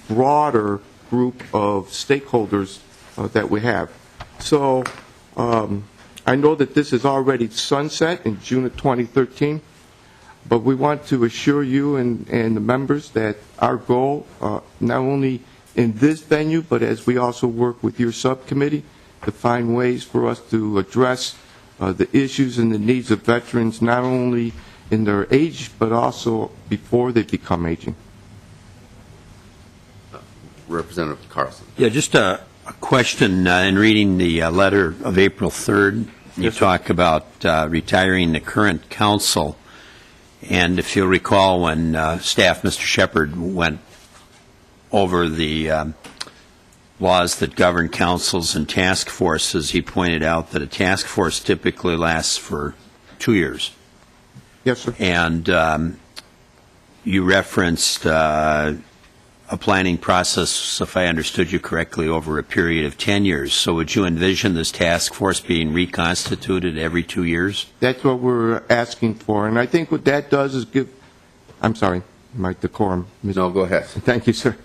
broader group of stakeholders that we have. So I know that this is already sunset in June of 2013, but we want to assure you and the members that our goal, not only in this venue, but as we also work with your subcommittee to find ways for us to address the issues and the needs of veterans, not only in their age, but also before they become aging. Representative Carlson. Yeah, just a question. In reading the letter of April 3rd, you talk about retiring the current council. And if you'll recall, when staff, Mr. Shepard, went over the laws that govern councils and task forces, he pointed out that a task force typically lasts for 2 years. Yes, sir. And you referenced a planning process, if I understood you correctly, over a period of 10 years. So would you envision this task force being reconstituted every 2 years? That's what we're asking for. And I think what that does is give, I'm sorry, my decorum. No, go ahead. Thank you, sir.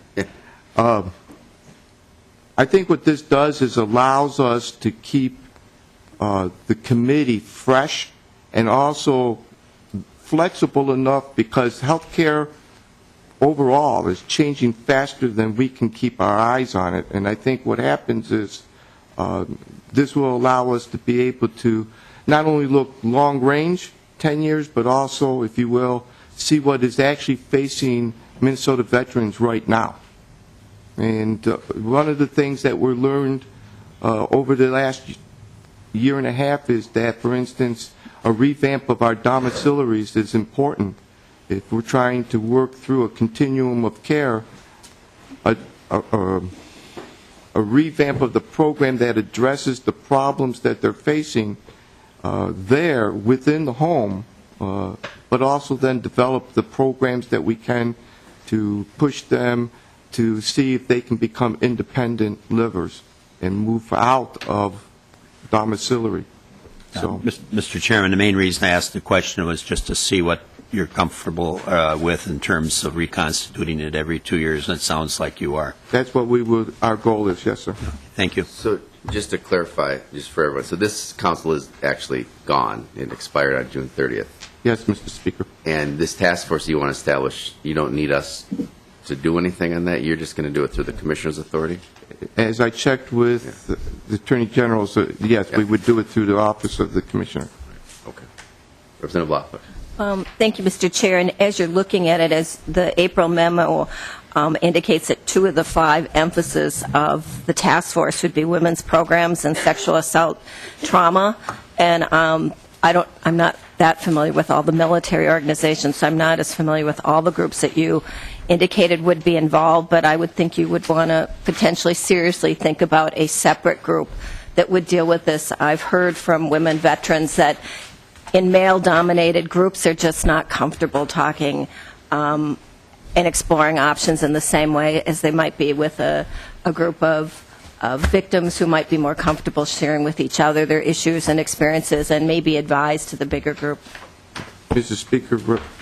I think what this does is allows us to keep the committee fresh and also flexible enough, because healthcare overall is changing faster than we can keep our eyes on it. And I think what happens is this will allow us to be able to not only look long range, 10 years, but also, if you will, see what is actually facing Minnesota veterans right now. And one of the things that we're learned over the last year and a half is that, for instance, a revamp of our domiciliaries is important. If we're trying to work through a continuum of care, a revamp of the program that addresses the problems that they're facing there within the home, but also then develop the programs that we can to push them to see if they can become independent livers and move out of domiciliary. So, Mr. Chairman, the main reason I asked the question was just to see what you're comfortable with in terms of reconstituting it every 2 years, and it sounds like you are. that's what we would, our goal is, yes, sir. Thank you. So just to clarify, just for everyone, so this council is actually gone. It expired on June 30th. Yes, Mr. Speaker. And this task force you want to establish, you don't need us to do anything on that? You're just going to do it through the Commissioner's authority? As I checked with the Attorney General, so yes, we would do it through the Office of the Commissioner. Okay. Representative Loeffler. Thank you, Mr. Chair. And as you're looking at it, as the April memo indicates that 2 of the 5 emphases of the task force would be women's programs and sexual assault trauma. And I'm not that familiar with all the military organizations, so I'm not as familiar with all the groups that you indicated would be involved, but I would think you would want to potentially seriously think about a separate group that would deal with this. I've heard from women veterans that in male-dominated groups, they're just not comfortable talking and exploring options in the same way as they might be with a group of victims who might be more comfortable sharing with each other their issues and experiences and maybe advise to the bigger group. Mr. Speaker,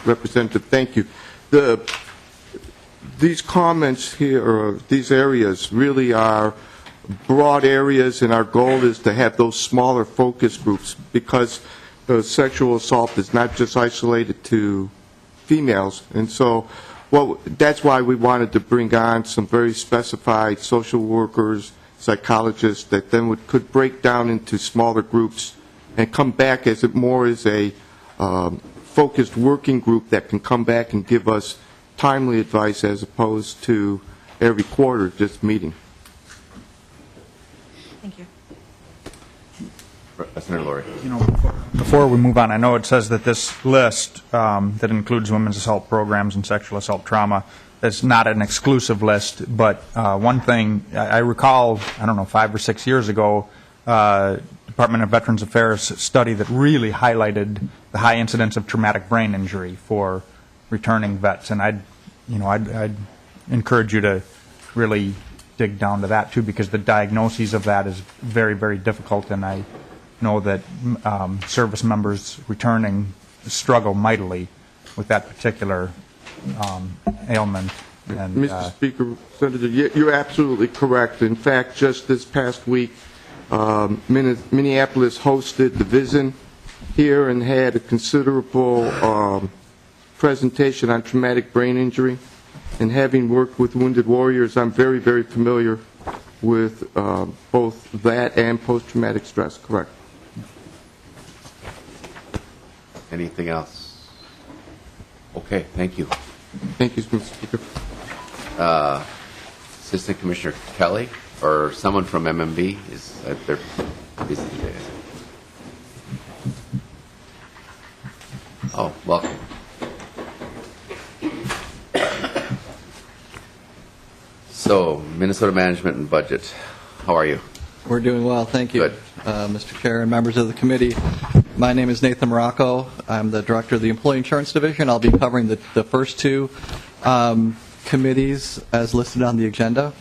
Representative, thank you. These comments here, or these areas, really are broad areas, and our goal is to have those smaller focus groups because sexual assault is not just isolated to females. And so that's why we wanted to bring on some very specified social workers, psychologists that then could break down into smaller groups and come back as more as a focused working group that can come back and give us timely advice as opposed to every quarter just meeting. Thank you. Senator Laurie. Before we move on, I know it says that this list that includes women's assault programs and sexual assault trauma is not an exclusive list, but one thing I recall, 5 or 6 years ago, Department of Veterans Affairs study that really highlighted the high incidence of traumatic brain injury for returning vets, and I'd encourage you to really dig down to that too, because the diagnoses of that is very, very difficult, and I know that service members returning struggle mightily with that particular ailment. And, Mr. Speaker, Senator, you're absolutely correct. In fact, just this past week, Minneapolis hosted the VISN here and had a considerable presentation on traumatic brain injury. And having worked with wounded warriors, I'm very, very familiar with both that and post-traumatic stress. Correct. Anything else? Okay, thank you. Thank you, Mr. Speaker. Assistant Commissioner Kelly or someone from MMB is they're busy today. Oh, welcome. So, Minnesota Management and Budget. How are you? We're doing well, thank you. Good. Mr. Chair and members of the committee. My name is Nathan Morocco. I'm the Director of the Employee Insurance Division. I'll be covering the first 2 committees as listed on the agenda.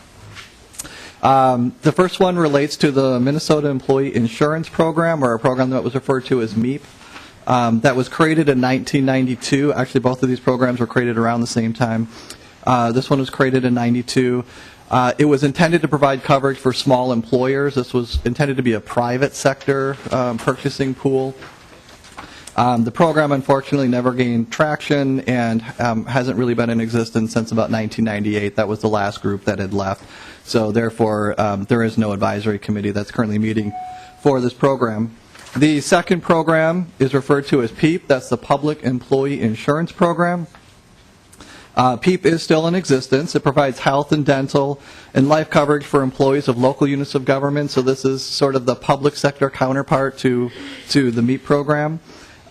The first one relates to the Minnesota Employee Insurance Program, or a program that was referred to as MEEP. That was created in 1992. Actually, both of these programs were created around the same time. This one was created in 92. It was intended to provide coverage for small employers. This was intended to be a private sector purchasing pool. The program, unfortunately, never gained traction and hasn't really been in existence since about 1998. That was the last group that had left. So therefore, there is no advisory committee that's currently meeting for this program. The second program is referred to as PEEP. That's the Public Employee Insurance Program. PEEP is still in existence. It provides health and dental and life coverage for employees of local units of government. So this is sort of the public sector counterpart to the MEEP program.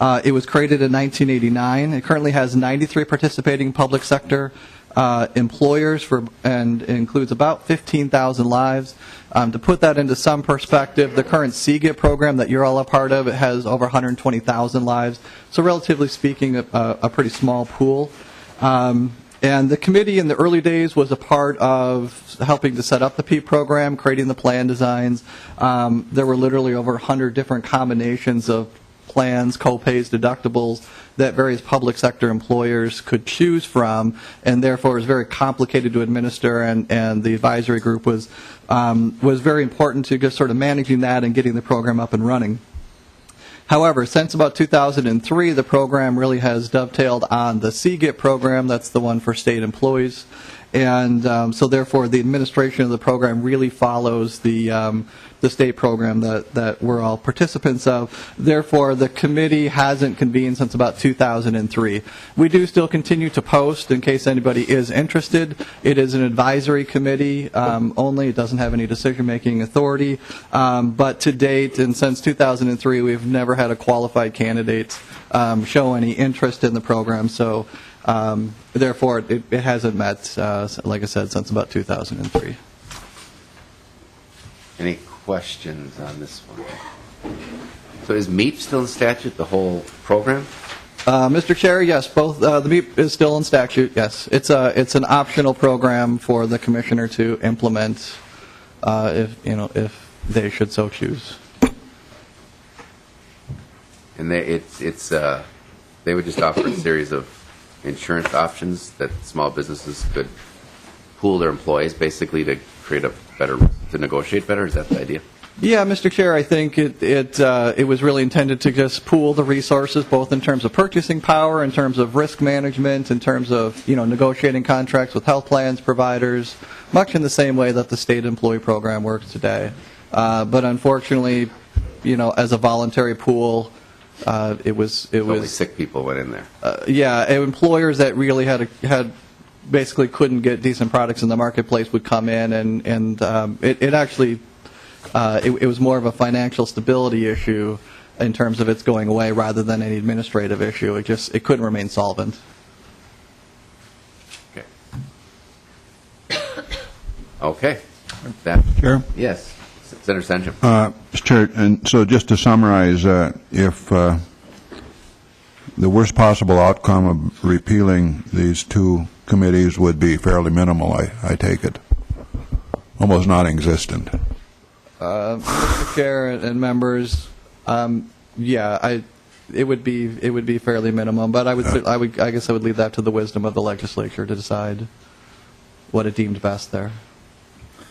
It was created in 1989. It currently has 93 participating public sector employers and includes about 15,000 lives. To put that into some perspective, the current CGIP program that you're all a part of, it has over 120,000 lives. So relatively speaking, a pretty small pool. And the committee in the early days was a part of helping to set up the PEEP program, creating the plan designs. There were literally over 100 different combinations of plans, co-pays, deductibles that various public sector employers could choose from, and therefore it was very complicated to administer, and the advisory group was very important to just sort of managing that and getting the program up and running. However, since about 2003, the program really has dovetailed on the CGIP program. That's the one for state employees. And so therefore, the administration of the program really follows the state program that we're all participants of. Therefore, the committee hasn't convened since about 2003. We do still continue to post in case anybody is interested. It is an advisory committee only. It doesn't have any decision-making authority. But to date, and since 2003, we've never had a qualified candidate show any interest in the program. So therefore, it hasn't met, like I said, since about 2003. Any questions on this one? So is MEEP still in statute, the whole program? Mr. Chair, yes, both. The MEEP is still in statute, yes. It's an optional program for the commissioner to implement if they should so choose. And they would just offer a series of insurance options that small businesses could pool their employees basically to create to negotiate better. Is that the idea? Yeah, Mr. Chair, I think it was really intended to just pool the resources, both in terms of purchasing power, in terms of risk management, in terms of negotiating contracts with health plans providers, much in the same way that the state employee program works today. But unfortunately, as a voluntary pool, it was only sick people went in there. Yeah, employers that really had basically couldn't get decent products in the marketplace would come in, and it actually it was more of a financial stability issue in terms of its going away rather than any administrative issue. It couldn't remain solvent. Okay. Chair? Yes. Senator Sanchim. Mr. Chair, and so just to summarize, if the worst possible outcome of repealing these two committees would be fairly minimal, I take it, almost non-existent. Mr. Chair and members, it would be fairly minimum, but I guess I would leave that to the wisdom of the legislature to decide what it deemed best there.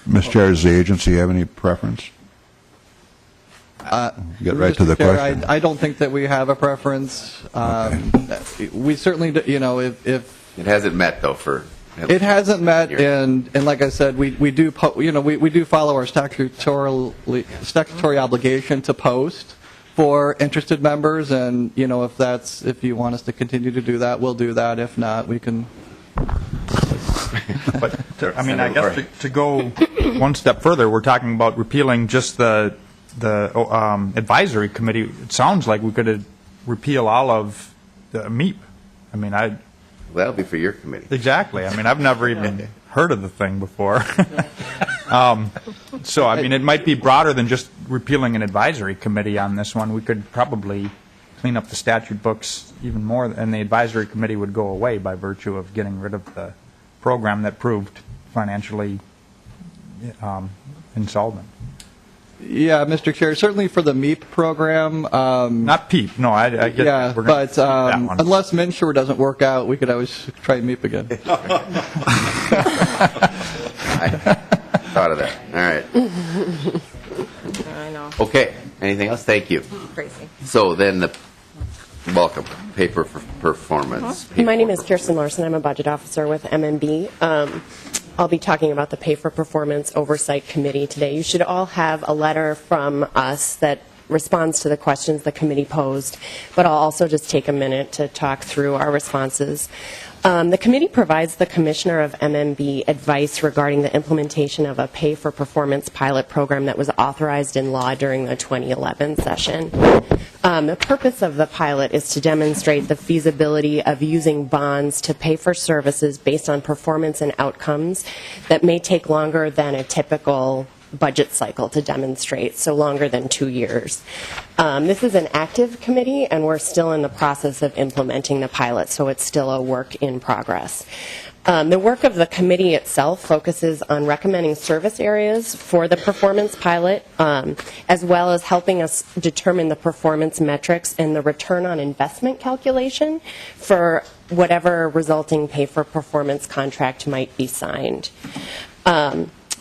Mr. Chair, does the agency have any preference? Get right to the question. I don't think that we have a preference. We certainly, if it hasn't met though it hasn't met, and like I said, we do follow our statutory obligation to post for interested members, and if you want us to continue to do that, we'll do that. If not, we can. But I guess to go one step further, we're talking about repealing just the advisory committee. It sounds like we could repeal all of the MEEP. That'll be for your committee. Exactly. I've never even heard of the thing before. So it might be broader than just repealing an advisory committee on this one. We could probably clean up the statute books even more, and the advisory committee would go away by virtue of getting rid of the program that proved financially insolvent. Yeah, Mr. Chair, certainly for the MEEP program. Not PEEP, no, I get that. But unless MNsure doesn't work out, we could always try MEEP again. I thought of that. All right. I know. Okay. Anything else? Thank you. Crazy. So then the welcome. Pay for performance. My name is Kirsten Larson. I'm a budget officer with MNB. I'll be talking about the Pay for Performance Oversight Committee today. You should all have a letter from us that responds to the questions the committee posed, but I'll also just take a minute to talk through our responses. The committee provides the Commissioner of MNB advice regarding the implementation of a pay-for-performance pilot program that was authorized in law during the 2011 session. The purpose of the pilot is to demonstrate the feasibility of using bonds to pay for services based on performance and outcomes that may take longer than a typical budget cycle to demonstrate, so longer than 2 years. This is an active committee, and we're still in the process of implementing the pilot, so it's still a work in progress. The work of the committee itself focuses on recommending service areas for the performance pilot, as well as helping us determine the performance metrics and the return on investment calculation for whatever resulting pay-for-performance contract might be signed.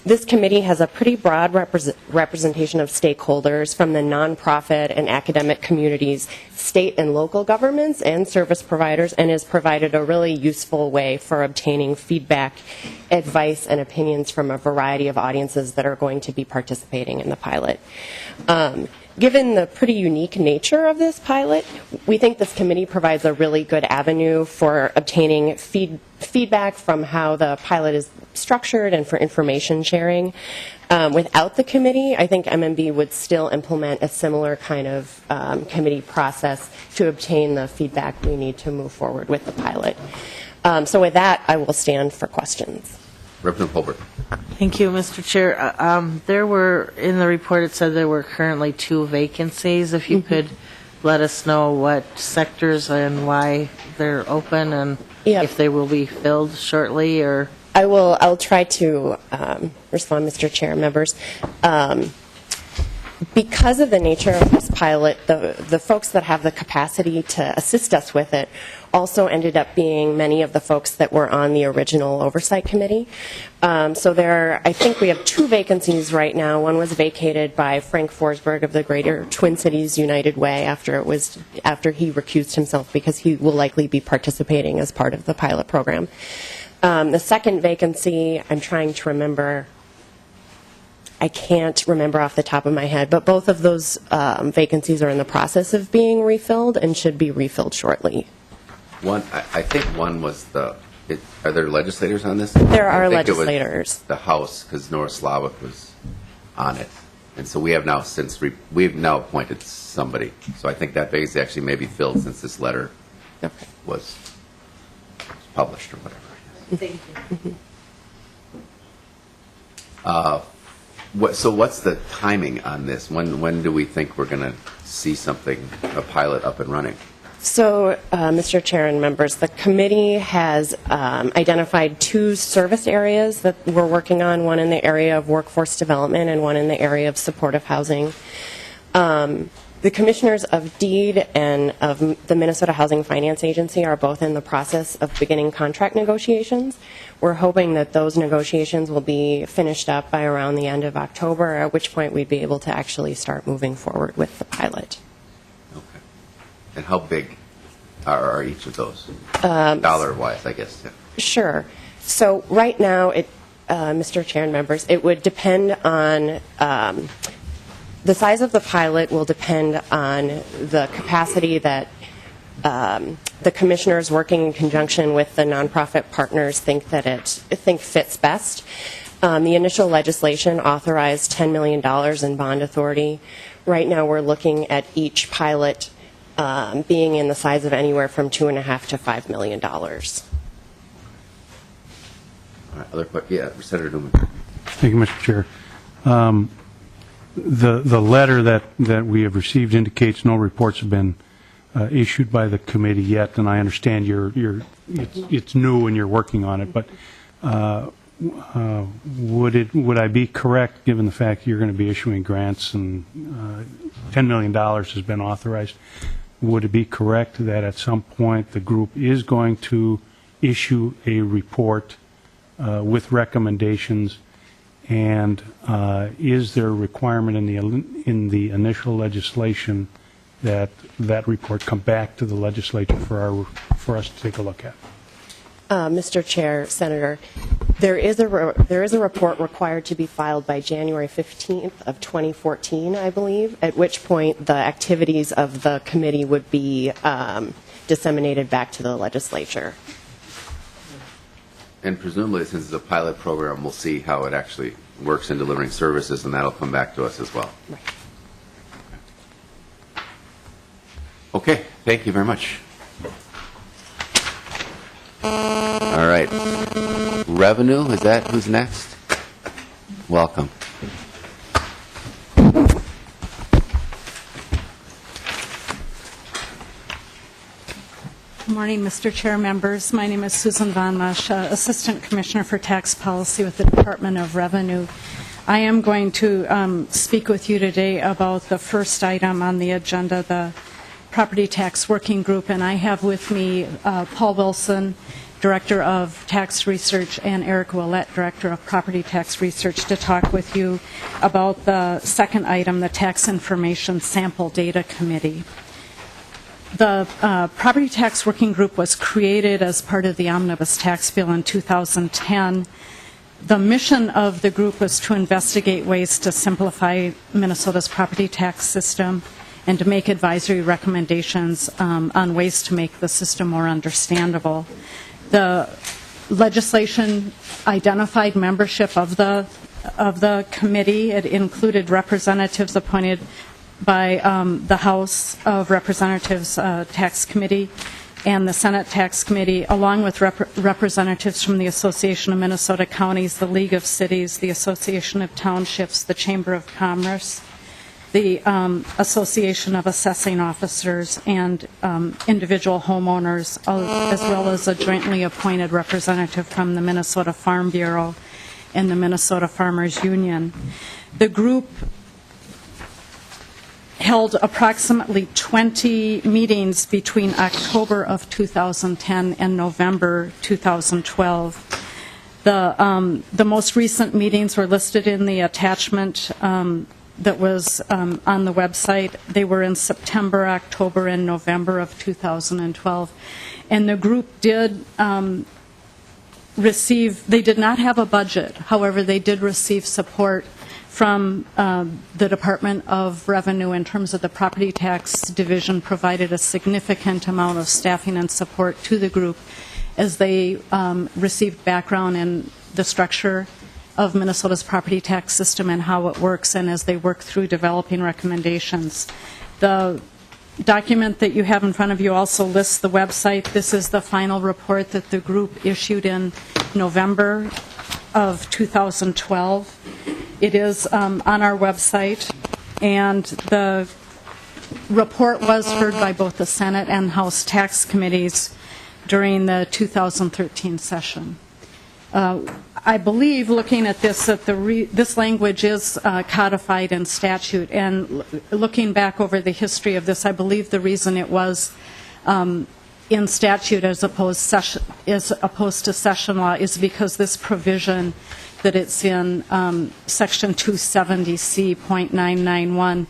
This committee has a pretty broad representation of stakeholders from the nonprofit and academic communities, state and local governments, and service providers, and has provided a really useful way for obtaining feedback, advice, and opinions from a variety of audiences that are going to be participating in the pilot. Given the pretty unique nature of this pilot, we think this committee provides a really good avenue for obtaining feedback from how the pilot is structured and for information sharing. Without the committee, I think MNB would still implement a similar kind of committee process to obtain the feedback we need to move forward with the pilot. So with that, I will stand for questions. Representative Holbert. Thank you, Mr. Chair. There were, in the report, it said there were currently 2 vacancies. If you could let us know what sectors and why they're open and if they will be filled shortly, or... I'll try to respond, Mr. Chair and members. Because of the nature of this pilot, the folks that have the capacity to assist us with it also ended up being many of the folks that were on the original Oversight Committee. So I think we have 2 vacancies right now. One was vacated by Frank Forsberg of the Greater Twin Cities United Way after he recused himself because he will likely be participating as part of the pilot program. The second vacancy, I'm trying to remember, I can't remember off the top of my head, but both of those vacancies are in the process of being refilled and should be refilled shortly. I think one was are there legislators on this? There are I think legislators. It was the House, because Nora Slavic was on it. And so we have now appointed somebody. So I think that vacancy actually may be filled since this letter was published or whatever. Thank you. So what's the timing on this? When do we think we're going to see a pilot up and running? So, Mr. Chair and members, the committee has identified 2 service areas that we're working on, one in the area of workforce development and one in the area of supportive housing. The commissioners of DEED and of the Minnesota Housing Finance Agency are both in the process of beginning contract negotiations. We're hoping that those negotiations will be finished up by around the end of October, at which point we'd be able to actually start moving forward with the pilot. Okay. And how big are each of those? Dollar-wise, I guess. Yeah. Sure. So right now, Mr. Chair and members, it would depend on the size of the pilot will depend on the capacity that the commissioners working in conjunction with the nonprofit partners think fits best. The initial legislation authorized $10 million in bond authority. Right now, we're looking at each pilot being in the size of anywhere from $2.5 to $5 million. All right. Senator Newman. Thank you, Mr. Chair. The letter that we have received indicates no reports have been issued by the committee yet, and I understand it's new and you're working on it. But would I be correct, given the fact you're going to be issuing grants and $10 million has been authorized? Would it be correct that at some point the group is going to issue a report with recommendations? And is there a requirement in the initial legislation that that report come back to the legislature for us to take a look at. Mr. Chair, Senator, there is a report required to be filed by January 15th of 2014, I believe, at which point the activities of the committee would be disseminated back to the legislature. And presumably, since it's a pilot program, we'll see how it actually works in delivering services, and that'll come back to us as well. Right. Okay, thank you very much. All right. Revenue, is that who's next? Welcome. Good morning, Mr. Chair, members. My name is Susan Von Musch, Assistant Commissioner for Tax Policy with the Department of Revenue. I am going to speak with you today about the first item on the agenda, the Property Tax Working Group, and I have with me Paul Wilson, Director of Tax Research, and Eric Willett, Director of Property Tax Research, to talk with you about the second item, the Tax Information Sample Data Committee. The Property Tax Working Group was created as part of the Omnibus Tax Bill in 2010. The mission of the group was to investigate ways to simplify Minnesota's property tax system and to make advisory recommendations on ways to make the system more understandable. The legislation identified membership of the committee. It included representatives appointed by the House of Representatives Tax Committee and the Senate Tax Committee, along with representatives from the Association of Minnesota Counties, the League of Cities, the Association of Townships, the Chamber of Commerce, the Association of Assessing Officers, and individual homeowners, as well as a jointly appointed representative from the Minnesota Farm Bureau and the Minnesota Farmers Union. The group held approximately 20 meetings between October of 2010 and November 2012. The most recent meetings were listed in the attachment that was on the website. They were in September, October, and November of 2012. And the group did they did not have a budget. However, they did receive support from the Department of Revenue in terms of the Property Tax Division provided a significant amount of staffing and support to the group as they received background in the structure of Minnesota's property tax system and how it works, and as they work through developing recommendations. The document that you have in front of you also lists the website. This is the final report that the group issued in November of 2012. It is on our website, and the report was heard by both the Senate and House tax committees during the 2013 session. I believe, looking at this, that this language is codified in statute, and looking back over the history of this, I believe the reason it was in statute as opposed to session law is because this provision that it's in Section 270C.991,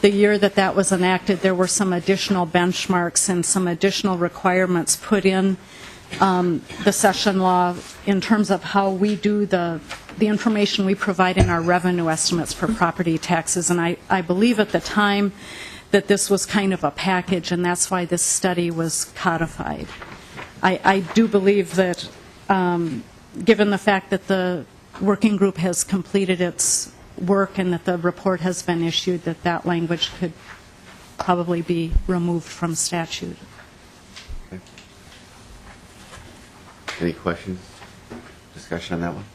the year that that was enacted, there were some additional benchmarks and some additional requirements put in the session law in terms of how we do the information we provide in our revenue estimates for property taxes. And I believe at the time that this was kind of a package, and that's why this study was codified. I do believe that given the fact that the working group has completed its work and that the report has been issued, that language could probably be removed from statute. Okay. Any questions, discussion on that one?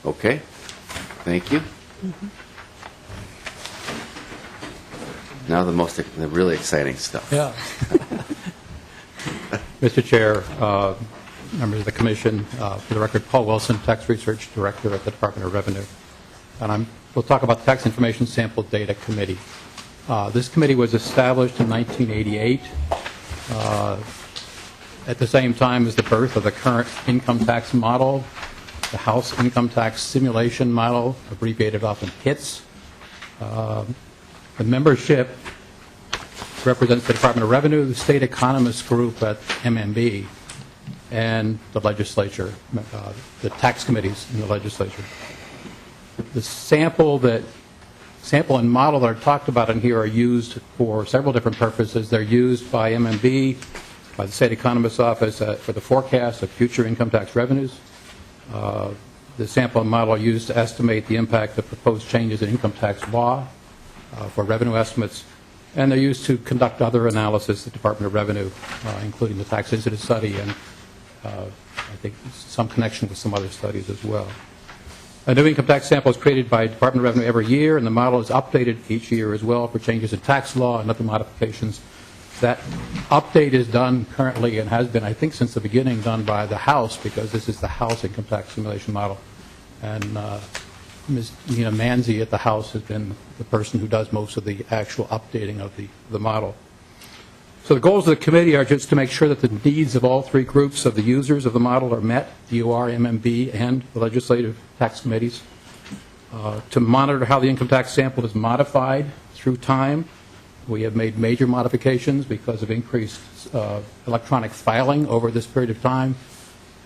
Okay, thank you. Now the really exciting stuff. Yeah. Mr. Chair, members of the Commission, for the record, Paul Wilson, Tax Research Director at the Department of Revenue. And we'll talk about the Tax Information Sample Data Committee. This committee was established in 1988 at the same time as the birth of the current income tax model, the House Income Tax Simulation Model, abbreviated often HITS. The membership represents the Department of Revenue, the State Economist Group at MNB, and the legislature, the tax committees in the legislature. The sample and model that are talked about in here are used for several different purposes. They're used by MNB, by the State Economist's Office for the forecast of future income tax revenues. The sample and model are used to estimate the impact of proposed changes in income tax law for revenue estimates, and they're used to conduct other analysis, the Department of Revenue, including the tax incidence study and I think some connection with some other studies as well. A new income tax sample is created by Department of Revenue every year, and the model is updated each year as well for changes in tax law and other modifications. That update is done currently and has been, I think, since the beginning, done by the House, because this is the House income tax simulation model. And Ms. Nina Manzi at the House has been the person who does most of the actual updating of the model. So the goals of the committee are just to make sure that the needs of all three groups of the users of the model are met, DOR, MMB, and the legislative tax committees, to monitor how the income tax sample is modified through time. We have made major modifications because of increased electronic filing over this period of time.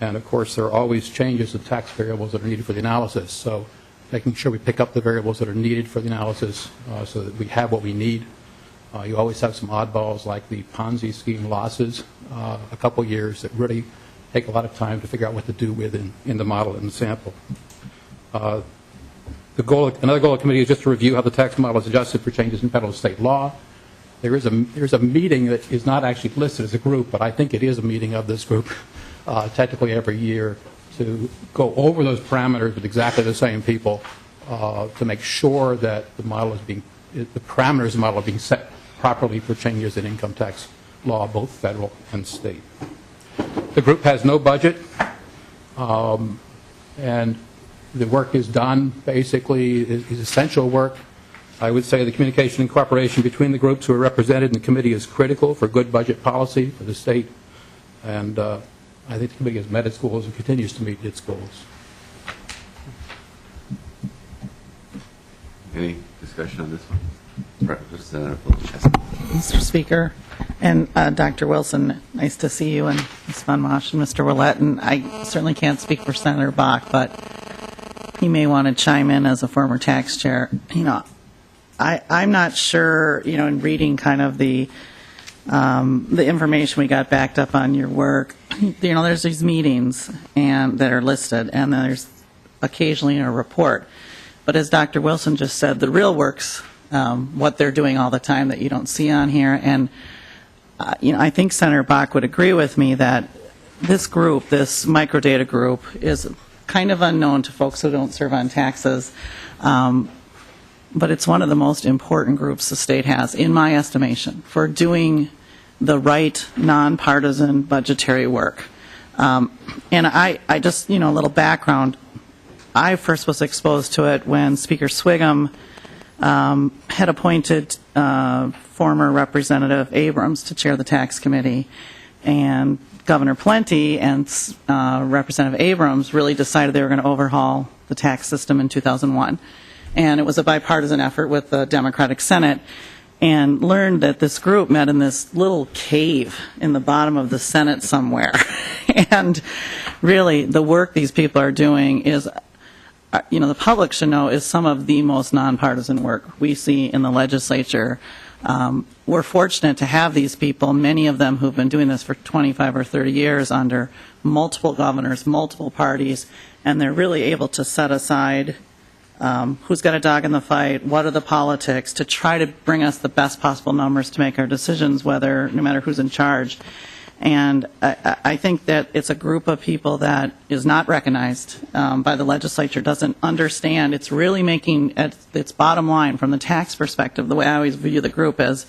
And, of course, there are always changes in tax variables that are needed for the analysis. So making sure we pick up the variables that are needed for the analysis so that we have what we need. You always have some oddballs like the Ponzi scheme losses a couple years that really take a lot of time to figure out what to do with in the model and the sample. Another goal of the committee is just to review how the tax model is adjusted for changes in federal and state law. There's a meeting that is not actually listed as a group, but I think it is a meeting of this group technically every year to go over those parameters with exactly the same people to make sure that the parameters of the model are being set properly for changes in income tax law, both federal and state. The group has no budget, and the work is done, basically, is essential work. I would say the communication and cooperation between the groups who are represented in the committee is critical for good budget policy for the state, and I think the committee has met its goals and continues to meet its goals. Any discussion on this one? Mr. Speaker, and Dr. Wilson, nice to see you, and Ms. Von Mosch and Mr. Willett. And I certainly can't speak for Senator Bach, but he may want to chime in as a former tax chair. I'm not sure, in reading kind of the information we got backed up on your work, there's these meetings that are listed, and then there's occasionally a report. But as Dr. Wilson just said, the real work's what they're doing all the time that you don't see on here. And, I think Senator Bach would agree with me that this group, this microdata group, is kind of unknown to folks who don't serve on taxes. But it's one of the most important groups the state has, in my estimation, for doing the right nonpartisan budgetary work. And I just, a little background. I first was exposed to it when Speaker Swigum had appointed former Representative Abrams to chair the tax committee, and Governor Plenty and Representative Abrams really decided they were going to overhaul the tax system in 2001. And it was a bipartisan effort with the Democratic Senate, and learned that this group met in this little cave in the bottom of the Senate somewhere. And really, the work these people are doing is, the public should know, is some of the most nonpartisan work we see in the legislature. We're fortunate to have these people, many of them who've been doing this for 25 or 30 years under multiple governors, multiple parties, and they're really able to set aside who's got a dog in the fight, what are the politics, to try to bring us the best possible numbers to make our decisions, no matter who's in charge. And I think that it's a group of people that is not recognized by the legislature, doesn't understand. It's really making its bottom line from the tax perspective. The way I always view the group is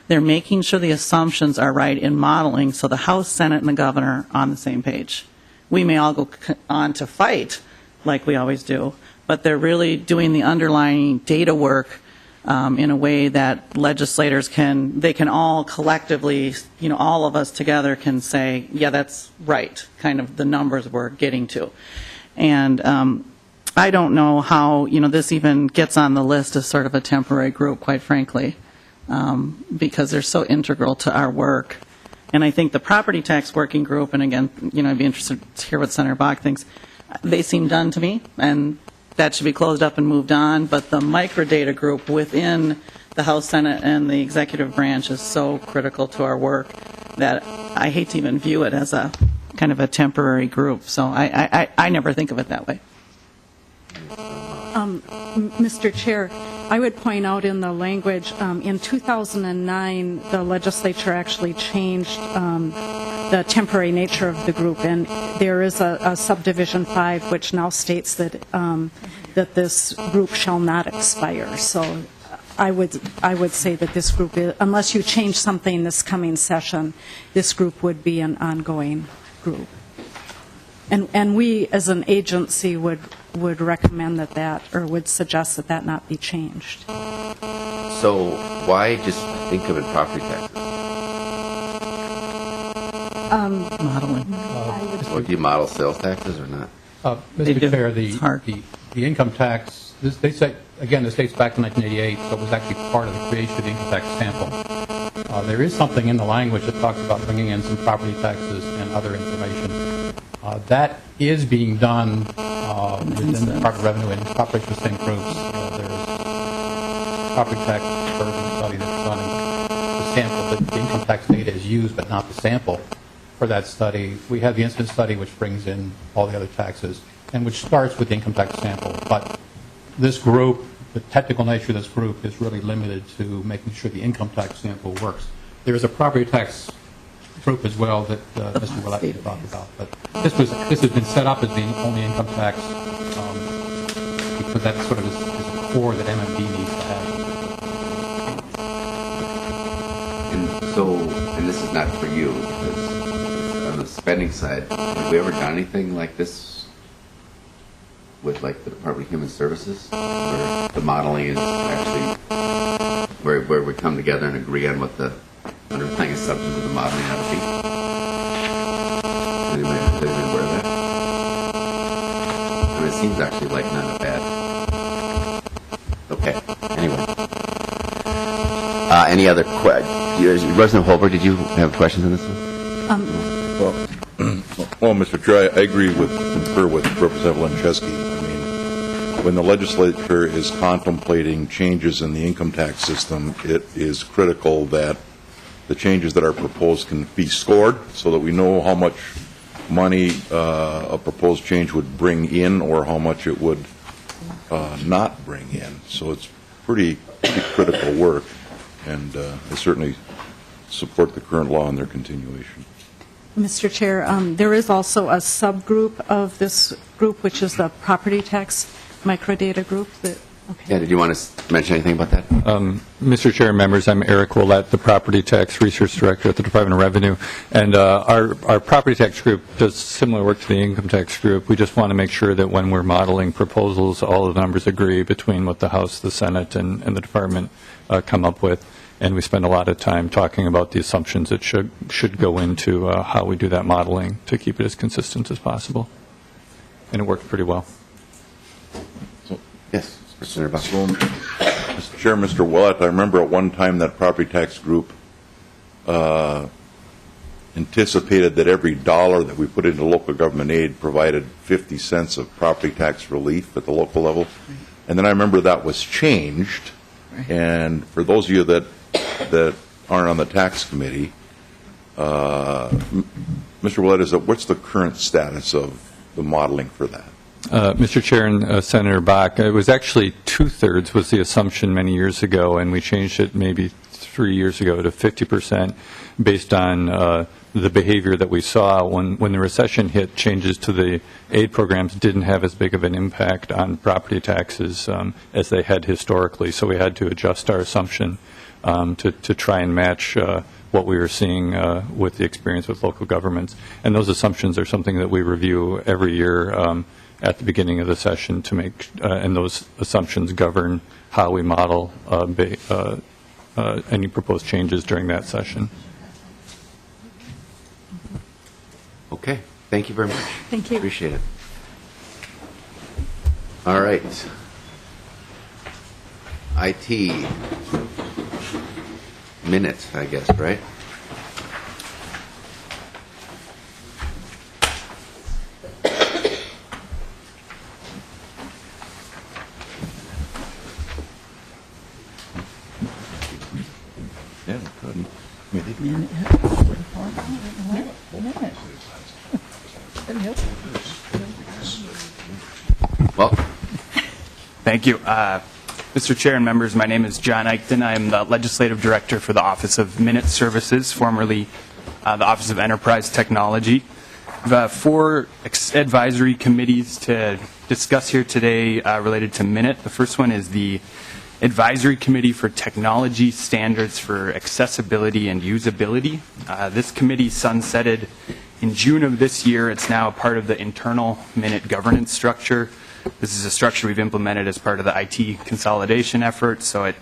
they're making sure the assumptions are right in modeling so the House, Senate, and the governor are on the same page. We may all go on to fight like we always do, but they're really doing the underlying data work in a way that legislators can all collectively, all of us together can say, yeah, that's right, kind of the numbers we're getting to. And I don't know how, this even gets on the list as sort of a temporary group, quite frankly. because they're so integral to our work. And I think the property tax working group, and again, I'd be interested to hear what Senator Bach thinks, they seem done to me, and that should be closed up and moved on. But the microdata group within the House, Senate, and the executive branch is so critical to our work that I hate to even view it as a kind of a temporary group. So I never think of it that way. Mr. Chair, I would point out in the language, in 2009, the legislature actually changed the temporary nature of the group, and there is a subdivision 5 which now states that that this group shall not expire. So I would say that this group, unless you change something this coming session, this group would be an ongoing group. And we, as an agency, would recommend that, or would suggest that not be changed. So why just think of it property taxes? Modeling. Or do you model sales taxes or not? Mr. Chair, the income tax, this dates back to 1988, so it was actually part of the creation of the income tax sample. There is something in the language that talks about bringing in some property taxes and other information. That is being done within the Department of Revenue in cooperation with same groups. There's property tax burden study that's done. The sample, the income tax data is used, but not the sample for that study. We have the incident study, which brings in all the other taxes, and which starts with the income tax sample. But this group, the technical nature of this group, is really limited to making sure the income tax sample works. There is a property tax group as well that Mr. Willett talked about. But this has been set up as the only income tax because that sort of is the core that MMD needs to have. And this is not for you, because on the spending side, have we ever done anything like this with like the Department of Human Services, where the modeling is actually where we come together and agree on what the underlying assumptions of the modeling ought to be? Anybody aware of that? I mean, it seems actually like not a bad. Okay. Anyway. Any other questions? Representative Holbrook, did you have questions on this one? Well, Mr. Chair, I agree with Representative Lencheski. I mean, when the legislature is contemplating changes in the income tax system, it is critical that the changes that are proposed can be scored so that we know how much money a proposed change would bring in or how much it would not bring in. So it's pretty critical work, and I certainly support the current law and their continuation. Mr. Chair, there is also a subgroup of this group, which is the property tax microdata group. Yeah, did you want to mention anything about that? Mr. Chair and members, I'm Eric Willett, the Property Tax Research Director at the Department of Revenue. And our property tax group does similar work to the income tax group. We just want to make sure that when we're modeling proposals, all of the numbers agree between what the House, the Senate, and the Department come up with. And we spend a lot of time talking about the assumptions that should go into how we do that modeling to keep it as consistent as possible. And it worked pretty well. Yes. Mr. Chair, Mr. Willett, I remember at one time that property tax group anticipated that every dollar that we put into local government aid provided 50 cents of property tax relief at the local level. And then I remember that was changed. And for those of you that aren't on the tax committee, Mr. Willett, what's the current status of the modeling for that? Mr. Chair and Senator Bach, it was actually two-thirds was the assumption many years ago, and we changed it maybe 3 years ago to 50% based on the behavior that we saw when the recession hit. Changes to the aid programs didn't have as big of an impact on property taxes as they had historically, so we had to adjust our assumption to try and match what we were seeing with the experience with local governments. And those assumptions are something that we review every year at the beginning of the session to make, and those assumptions govern how we model any proposed changes during that session. Okay. Thank you very much. Thank you. Appreciate it. All right. IT. minutes, I guess, right? Yeah, good. Well, thank you. Mr. Chair and members, my name is John Eichten. I am the Legislative Director for the Office of MN.IT Services, formerly the Office of Enterprise Technology. We have 4 advisory committees to discuss here today related to MN.IT. The first one is the Advisory Committee for Technology Standards for Accessibility and Usability. This committee sunsetted in June of this year. It's now a part of the internal MN.IT governance structure. This is a structure we've implemented as part of the IT consolidation effort, so it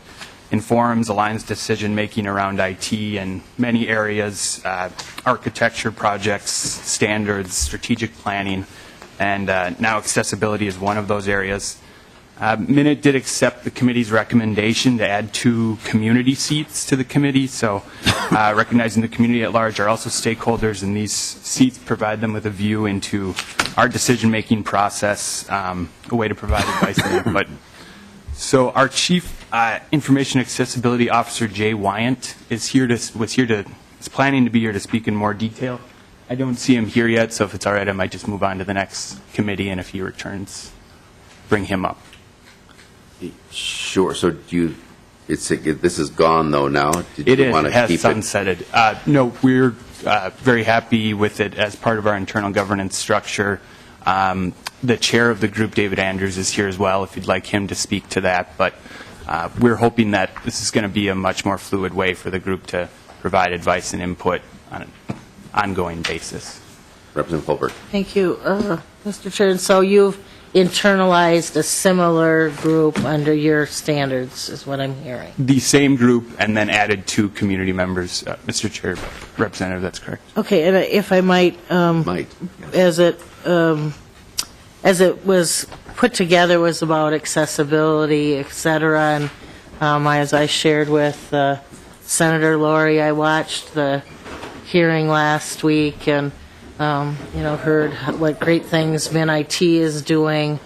informs, aligns decision-making around IT in many areas, architecture projects, standards, strategic planning, and now accessibility is one of those areas. MN.IT did accept the committee's recommendation to add 2 community seats to the committee, so recognizing the community at large are also stakeholders, and these seats provide them with a view into our decision-making process, a way to provide advice and input. So our Chief Information Accessibility Officer, Jay Wyant, is planning to be here to speak in more detail. I don't see him here yet, so if it's all right, I might just move on to the next committee, and if he returns, bring him up. sure. So this is gone though now? It is. It has sunsetted. No, we're very happy with it as part of our internal governance structure. The chair of the group, David Andrews, is here as well, if you'd like him to speak to that. But we're hoping that this is going to be a much more fluid way for the group to provide advice and input on an ongoing basis. Representative Holbert. Thank you, Mr. Chair. And so you've internalized a similar group under your standards, is what I'm hearing. The same group, and then added 2 community members. Mr. Chair, Representative, that's correct. Okay, and if I might, as it was put together was about accessibility, et cetera, and as I shared with Senator Lori, I watched the hearing last week and heard what great things MN.IT is doing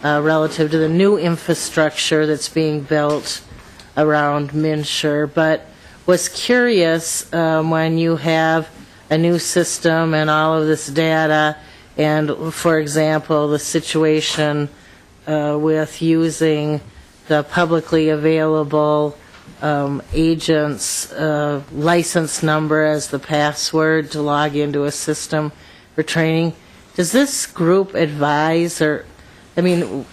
relative to the new infrastructure that's being built around MNsure, but was curious when you have a new system and all of this data, and for example, the situation with using the publicly available agent's license number as the password to log into a system for training. Does this group advise, or, I mean,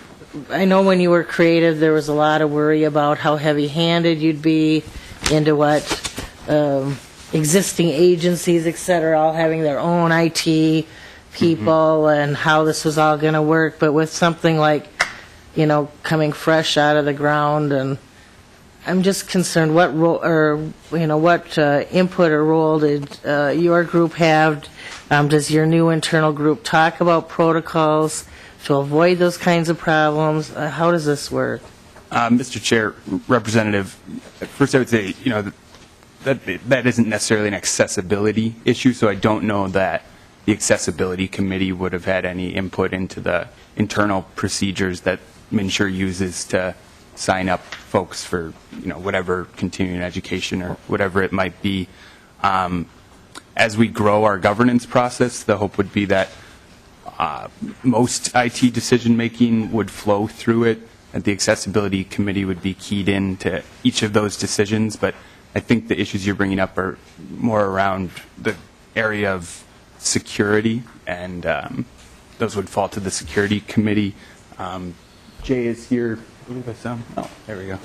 I know when you were created there was a lot of worry about how heavy-handed you'd be into what existing agencies, et cetera, all having their own IT people and how this was all going to work, but with something like, coming fresh out of the ground, and I'm just concerned what role, or what input or role did your group have? Does your new internal group talk about protocols to avoid those kinds of problems? How does this work? Mr. Chair, Representative, first I would say, that isn't necessarily an accessibility issue, so I don't know that the accessibility committee would have had any input into the internal procedures that MNsure uses to sign up folks for whatever continuing education or whatever it might be. As we grow our governance process, the hope would be that most IT decision making would flow through it, that the accessibility committee would be keyed into each of those decisions. But I think the issues you're bringing up are more around the area of security, and those would fall to the security committee. Jay is here. Oh, there we go.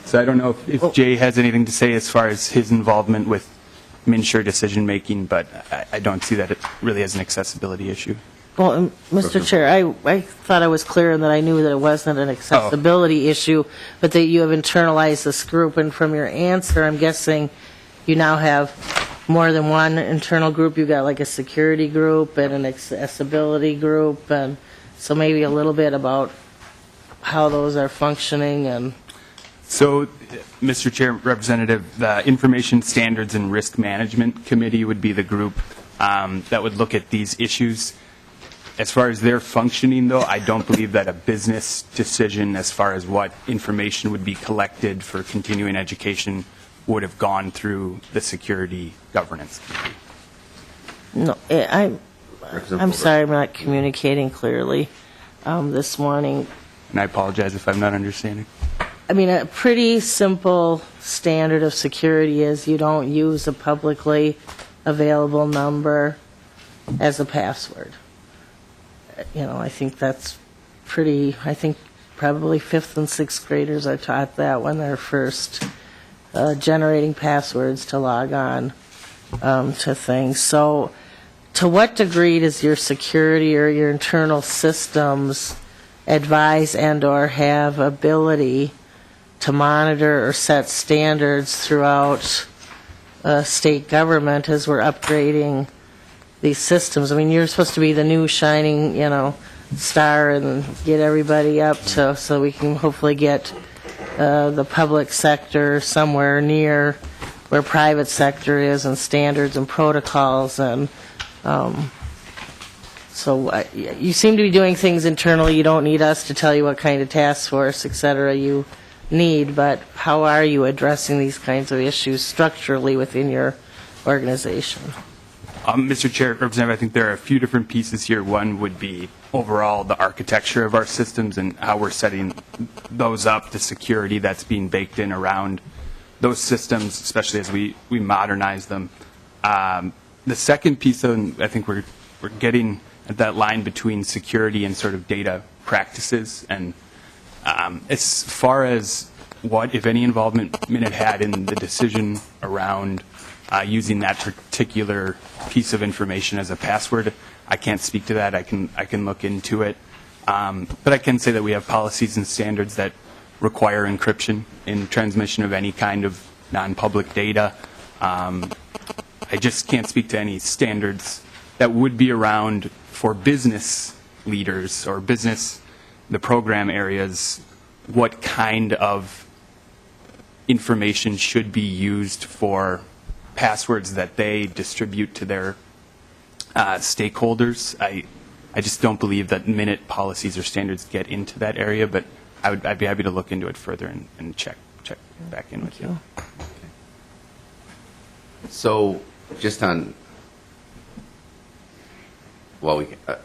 So I don't know if Jay has anything to say as far as his involvement with MNsure decision making, but I don't see that it really has an accessibility issue. Well, Mr. Chair, I thought I was clear in that I knew that it wasn't an accessibility issue, but that you have internalized this group, and from your answer, I'm guessing you now have more than one internal group. You've got like a security group and an accessibility group, and so maybe a little bit about how those are functioning. And So, Mr. Chair, Representative, the Information Standards and Risk Management Committee would be the group that would look at these issues. As far as their functioning, though, I don't believe that a business decision as far as what information would be collected for continuing education would have gone through the Security Governance Committee. No, I'm sorry I'm not communicating clearly this morning. And I apologize if I'm not understanding. I mean, a pretty simple standard of security is you don't use a publicly available number as a password. You know, I think that's pretty, I think probably 5th and 6th graders are taught that when they're first generating passwords to log on to things. So to what degree does your security or your internal systems advise and or have ability to monitor or set standards throughout state government as we're upgrading these systems? I mean, you're supposed to be the new shining, you know, star and get everybody up to, so we can hopefully get the public sector somewhere near where private sector is and standards and protocols. And so you seem to be doing things internally. You don't need us to tell you what kind of task force, et cetera, you need, but how are you addressing these kinds of issues structurally within your organization? Mr. Chair, Representative, I think there are a few different pieces here. One would be overall the architecture of our systems and how we're setting those up, the security that's being baked in around those systems, especially as we modernize them. The second piece, I think we're getting at that line between security and sort of data practices. And as far as what, if any, involvement Minute had in the decision around using that particular piece of information as a password, I can't speak to that. I can look into it. But I can say that we have policies and standards that require encryption in transmission of any kind of non-public data. I just can't speak to any standards that would be around for business leaders or business, the program areas, what kind of information should be used for passwords that they distribute to their stakeholders. I just don't believe that Minute policies or standards get into that area, but I'd be happy to look into it further and check back in with you. So just on,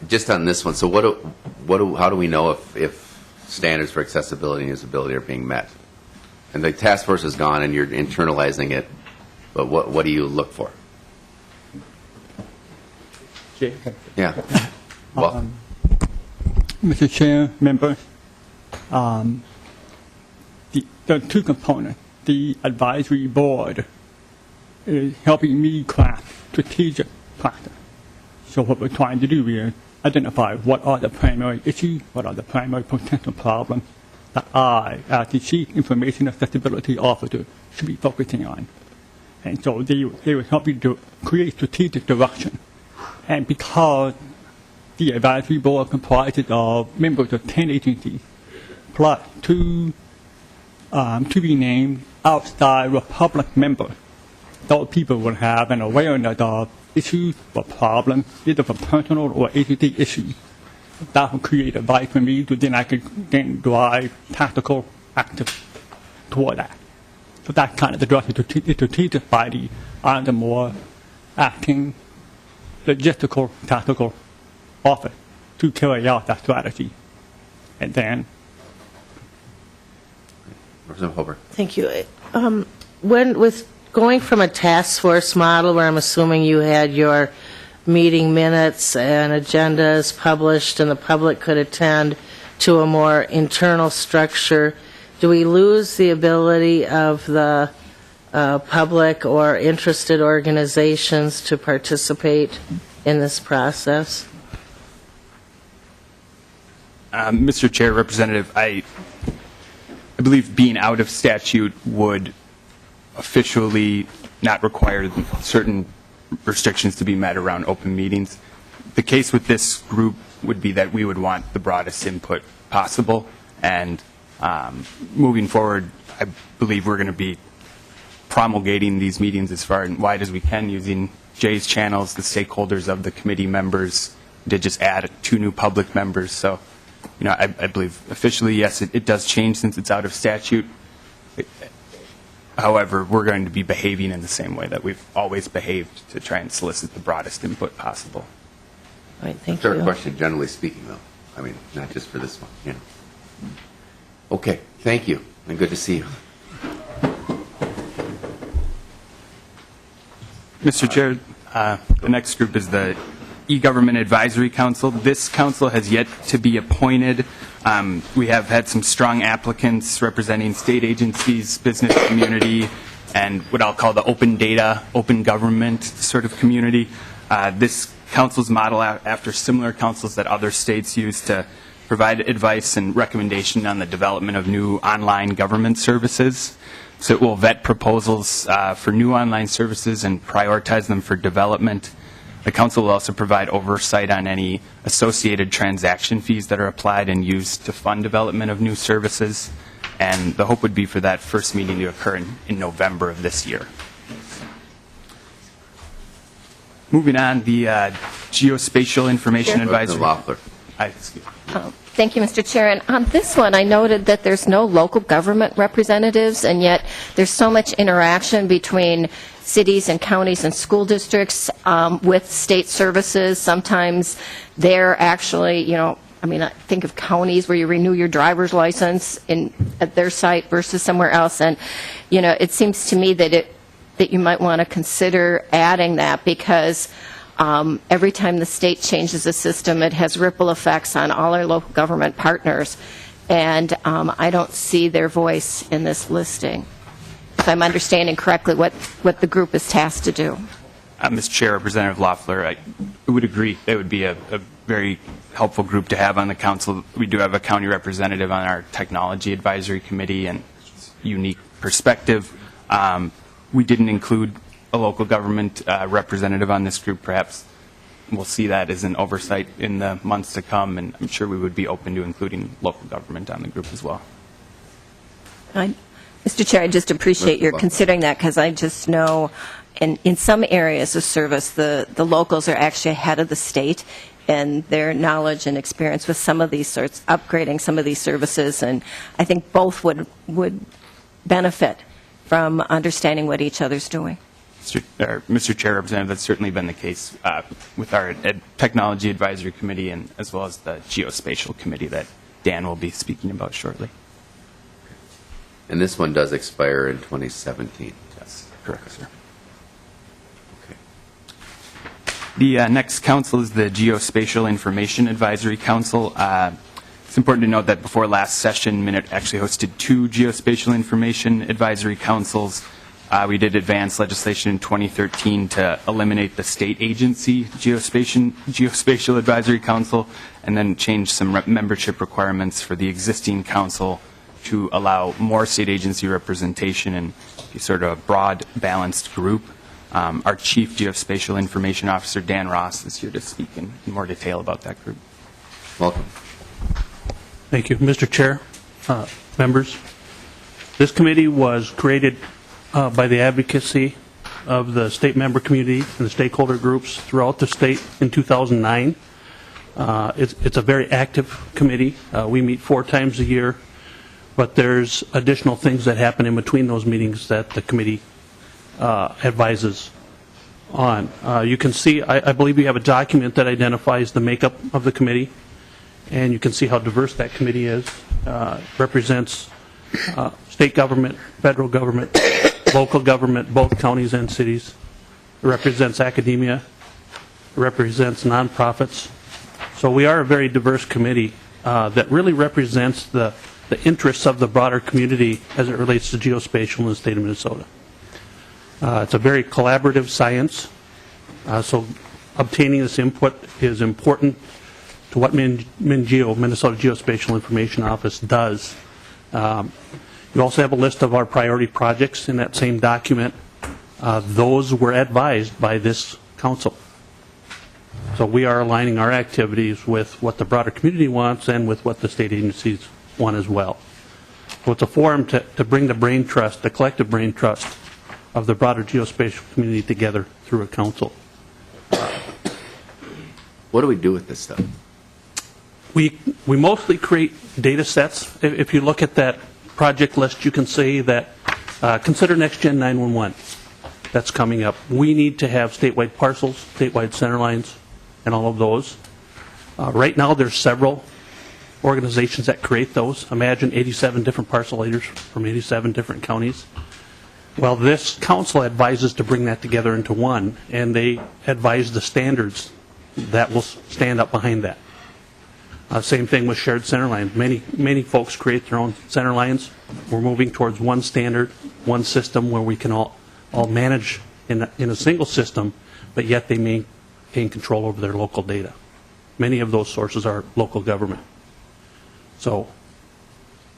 just on this one, so how do we know if standards for accessibility and usability are being met? And the task force is gone and you're internalizing it, but what do you look for? Jay? Yeah. Well, Mr. Chair, members, the two components, the advisory board is helping me craft strategic practice. So what we're trying to do is identify what are the primary issues, what are the primary potential problems that I, as the Chief Information Accessibility Officer, should be focusing on. And so they will help you to create strategic direction. And because the advisory board comprises of members of 10 agencies, plus two to be named outside Republic members, those people will have an awareness of issues or problems, either for personal or agency issues. That will create advice for me to then I can then drive tactical action toward that. So that's kind of the direction the strategic body are the more acting logistical tactical office to carry out that strategy. And then Representative Holbrook. Thank you. When with going from a task force model where I'm assuming you had your meeting minutes and agendas published and the public could attend to a more internal structure, do we lose the ability of the public or interested organizations to participate in this process? Mr. Chair, Representative, I believe being out of statute would officially not require certain restrictions to be met around open meetings. The case with this group would be that we would want the broadest input possible, and moving forward, I believe we're going to be promulgating these meetings as far and wide as we can using Jay's channels, the stakeholders of the committee members. Did just add 2 new public members. So, I believe officially, yes, it does change since it's out of statute. However, we're going to be behaving in the same way that we've always behaved to try and solicit the broadest input possible. All right, thank Fair you. question, generally speaking, though. I mean, not just for this one. Okay, thank you, and good to see you. Mr. Chair, the next group is the E-Government Advisory Council. This council has yet to be appointed. We have had some strong applicants representing state agencies, business community, and what I'll call the open data, open government sort of community. This council's modeled after similar councils that other states use to provide advice and recommendation on the development of new online government services. So it will vet proposals for new online services and prioritize them for development. The council will also provide oversight on any associated transaction fees that are applied and used to fund development of new services. And the hope would be for that first meeting to occur in November of this year. Moving on, the Geospatial Information Advisory. Thank you, Mr. Chair. And on this one, I noted that there's no local government representatives, and yet there's so much interaction between cities and counties and school districts with state services. Sometimes they're actually, I think of counties where you renew your driver's license at their site versus somewhere else. And, it seems to me that you might want to consider adding that because every time the state changes a system, it has ripple effects on all our local government partners. And I don't see their voice in this listing. If I'm understanding correctly what the group is tasked to do. Mr. Chair, Representative Loeffler, I would agree. That would be a very helpful group to have on the council. We do have a county representative on our Technology Advisory Committee and unique perspective. We didn't include a local government representative on this group. Perhaps we'll see that as an oversight in the months to come, and I'm sure we would be open to including local government on the group as well. Mr. Chair, I just appreciate your considering that because I just know in some areas of service, the locals are actually ahead of the state in their knowledge and experience with some of these sorts, upgrading some of these services, and I think both would benefit from understanding what each other's doing. Mr. Chair, Representative, that's certainly been the case with our Technology Advisory Committee and as well as the Geospatial Committee that Dan will be speaking about shortly. And this one does expire in 2017. Yes, correct, sir. Okay. The next council is the Geospatial Information Advisory Council. It's important to note that before last session, MN.IT actually hosted 2 Geospatial Information Advisory Councils. We did advance legislation in 2013 to eliminate the state agency Geospatial Advisory Council and then change some membership requirements for the existing council to allow more state agency representation and be sort of a broad, balanced group. Our Chief Geospatial Information Officer, Dan Ross, is here to speak in more detail about that group. Welcome. Thank you. Mr. Chair, members, this committee was created by the advocacy of the state member community and the stakeholder groups throughout the state in 2009. It's a very active committee. We meet 4 times a year, but there's additional things that happen in between those meetings that the committee advises on. You can see, I believe we have a document that identifies the makeup of the committee, and you can see how diverse that committee is. Represents state government, federal government, local government, both counties and cities. It represents academia. It represents nonprofits. So we are a very diverse committee that really represents the interests of the broader community as it relates to geospatial in the state of Minnesota. It's a very collaborative science, so obtaining this input is important to what Minnesota Geospatial Information Office does. You also have a list of our priority projects in that same document. Those were advised by this council. So we are aligning our activities with what the broader community wants and with what the state agencies want as well. So it's a forum to bring the brain trust, the collective brain trust of the broader geospatial community together through a council. What do we do with this stuff? We mostly create data sets. If you look at that project list, you can see that consider Next Gen 911. That's coming up. We need to have statewide parcels, statewide center lines, and all of those. Right now, there's several organizations that create those. Imagine 87 different parcellators from 87 different counties. Well, this council advises to bring that together into one, and they advise the standards that will stand up behind that. Same thing with shared center lines. Many folks create their own center lines. We're moving towards one standard, one system where we can all manage in a single system, but yet they maintain control over their local data. Many of those sources are local government. So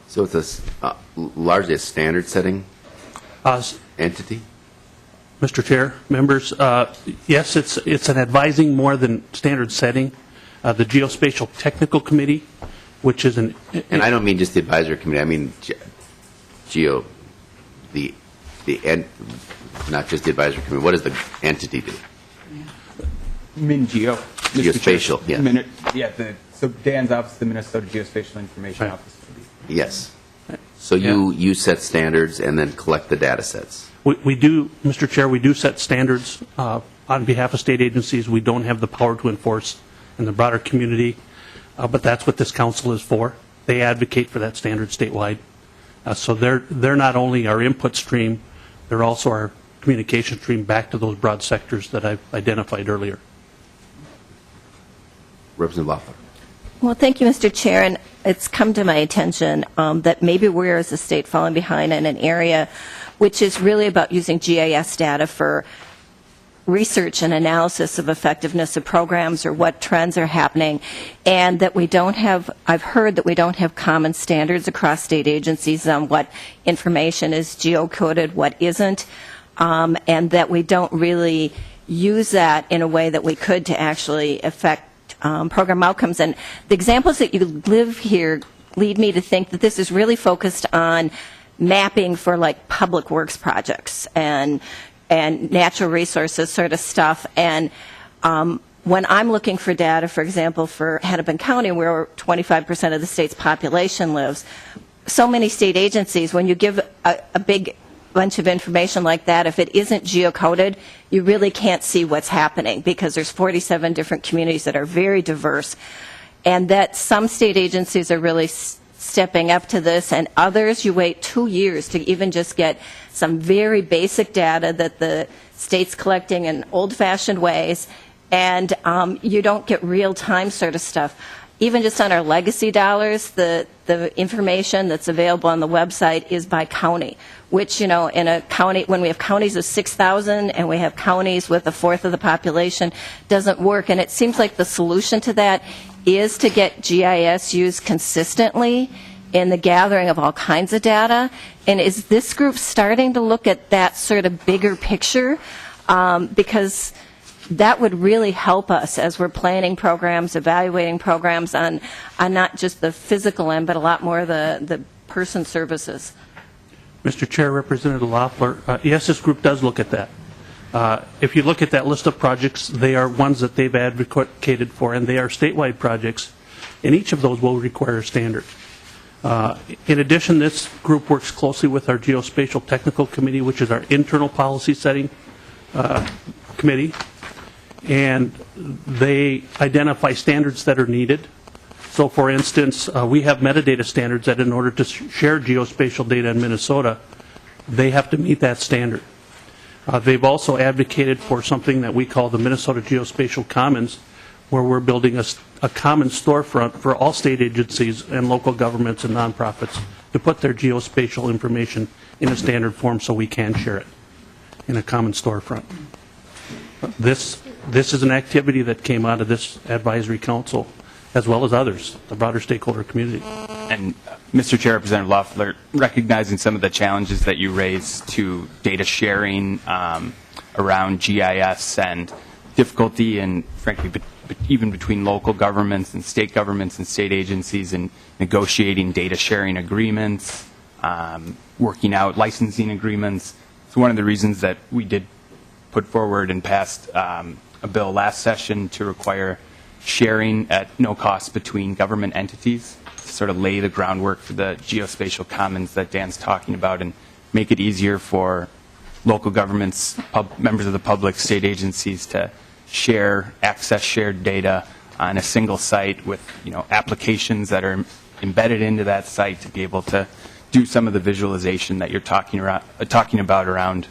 it's largely a standard setting entity? Mr. Chair, members, yes, it's an advising more than standard setting. The Geospatial Technical Committee, which is an... And I don't mean just the advisory committee, I mean not just the advisory committee. What does the entity do? MnGeo. Geospatial, yeah. So Dan's office, the Minnesota Geospatial Information Office. Yes. So you set standards and then collect the data sets. We do, Mr. Chair, we do set standards on behalf of state agencies. We don't have the power to enforce in the broader community, but that's what this council is for. They advocate for that standard statewide. So they're not only our input stream, they're also our communication stream back to those broad sectors that I've identified earlier. Representative Loeffler. Well, thank you, Mr. Chair. And it's come to my attention that maybe we're, as a state, falling behind in an area which is really about using GIS data for research and analysis of effectiveness of programs or what trends are happening, and that we don't have, I've heard that we don't have common standards across state agencies on what information is geocoded, what isn't, and that we don't really use that in a way that we could to actually affect program outcomes. And the examples that you live here lead me to think that this is really focused on mapping for like public works projects and natural resources sort of stuff. And when I'm looking for data, for example, for Hennepin County, where 25% of the state's population lives, so many state agencies, when you give a big bunch of information like that, if it isn't geocoded, you really can't see what's happening because there's 47 different communities that are very diverse, and that some state agencies are really stepping up to this, and others you wait 2 years to even just get some very basic data that the state's collecting in old-fashioned ways, and you don't get real-time sort of stuff. Even just on our legacy dollars, the information that's available on the website is by county, which, you know, in a county, when we have counties of 6,000 and we have counties with a fourth of the population, doesn't work. And it seems like the solution to that is to get GIS used consistently in the gathering of all kinds of data. And is this group starting to look at that sort of bigger picture? Because that would really help us as we're planning programs, evaluating programs on not just the physical end, but a lot more the person services. Mr. Chair, Representative Loeffler, yes, this group does look at that. If you look at that list of projects, they are ones that they've advocated for, and they are statewide projects, and each of those will require a standard. In addition, this group works closely with our Geospatial Technical Committee, which is our internal policy setting committee, and they identify standards that are needed. So, for instance, we have metadata standards that in order to share geospatial data in Minnesota, they have to meet that standard. They've also advocated for something that we call the Minnesota Geospatial Commons, where we're building a common storefront for all state agencies and local governments and nonprofits to put their geospatial information in a standard form so we can share it in a common storefront. This is an activity that came out of this advisory council, as well as others, the broader stakeholder community. And Mr. Chair, Representative Loeffler, recognizing some of the challenges that you raised to data sharing around GIS and difficulty and, frankly, even between local governments and state agencies and negotiating data sharing agreements, working out licensing agreements. It's one of the reasons that we did put forward and passed a bill last session to require sharing at no cost between government entities to sort of lay the groundwork for the geospatial commons that Dan's talking about and make it easier for local governments, members of the public, state agencies to access shared data on a single site with applications that are embedded into that site to be able to do some of the visualization that you're talking about around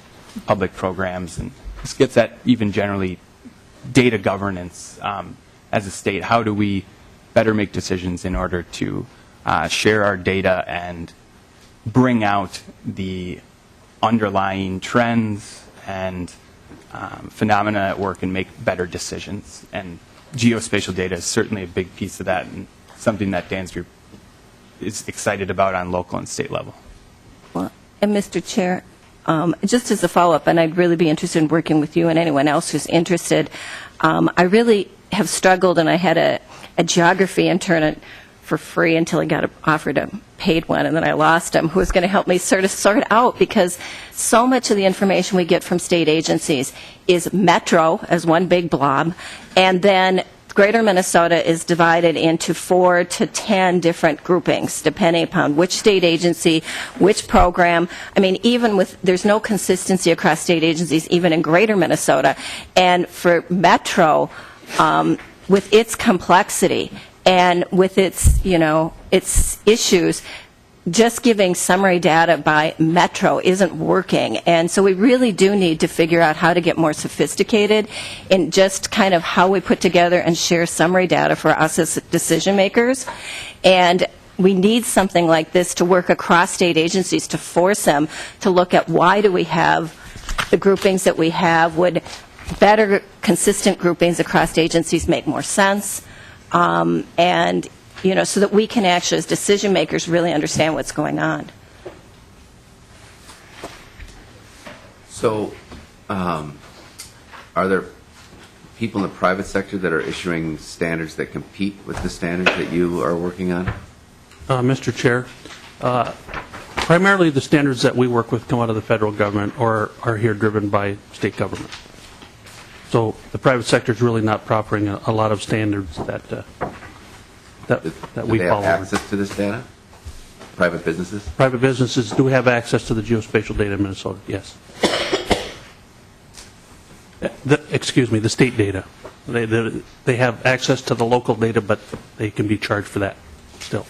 public programs. And this gets at even generally data governance as a state. How do we better make decisions in order to share our data and bring out the underlying trends and phenomena at work and make better decisions? And geospatial data is certainly a big piece of that and something that Dan's group is excited about on local and state level. Well, and Mr. Chair, just as a follow-up, and I'd really be interested in working with you and anyone else who's interested, I really have struggled, and I had a geography intern for free until I got offered a paid one, and then I lost him, who was going to help me sort it out, because so much of the information we get from state agencies is metro as one big blob, and then Greater Minnesota is divided into 4 to 10 different groupings, depending upon which state agency, which program. I mean, there's no consistency across state agencies, even in Greater Minnesota. And for Metro, with its complexity and with its issues, just giving summary data by Metro isn't working. And so we really do need to figure out how to get more sophisticated in just kind of how we put together and share summary data for us as decision makers. And we need something like this to work across state agencies to force them to look at why do we have the groupings that we have. Would better, consistent groupings across agencies make more sense? And so that we can actually, as decision makers, really understand what's going on. So, are there people in the private sector that are issuing standards that compete with the standards that you are working on? Mr. Chair, primarily the standards that we work with come out of the federal government or are here driven by state government. So the private sector is really not proffering a lot of standards that we Do they follow. have access to this data? Private businesses? Private businesses do have access to the geospatial data in Minnesota, yes. The state data. They have access to the local data, but they can be charged for that still.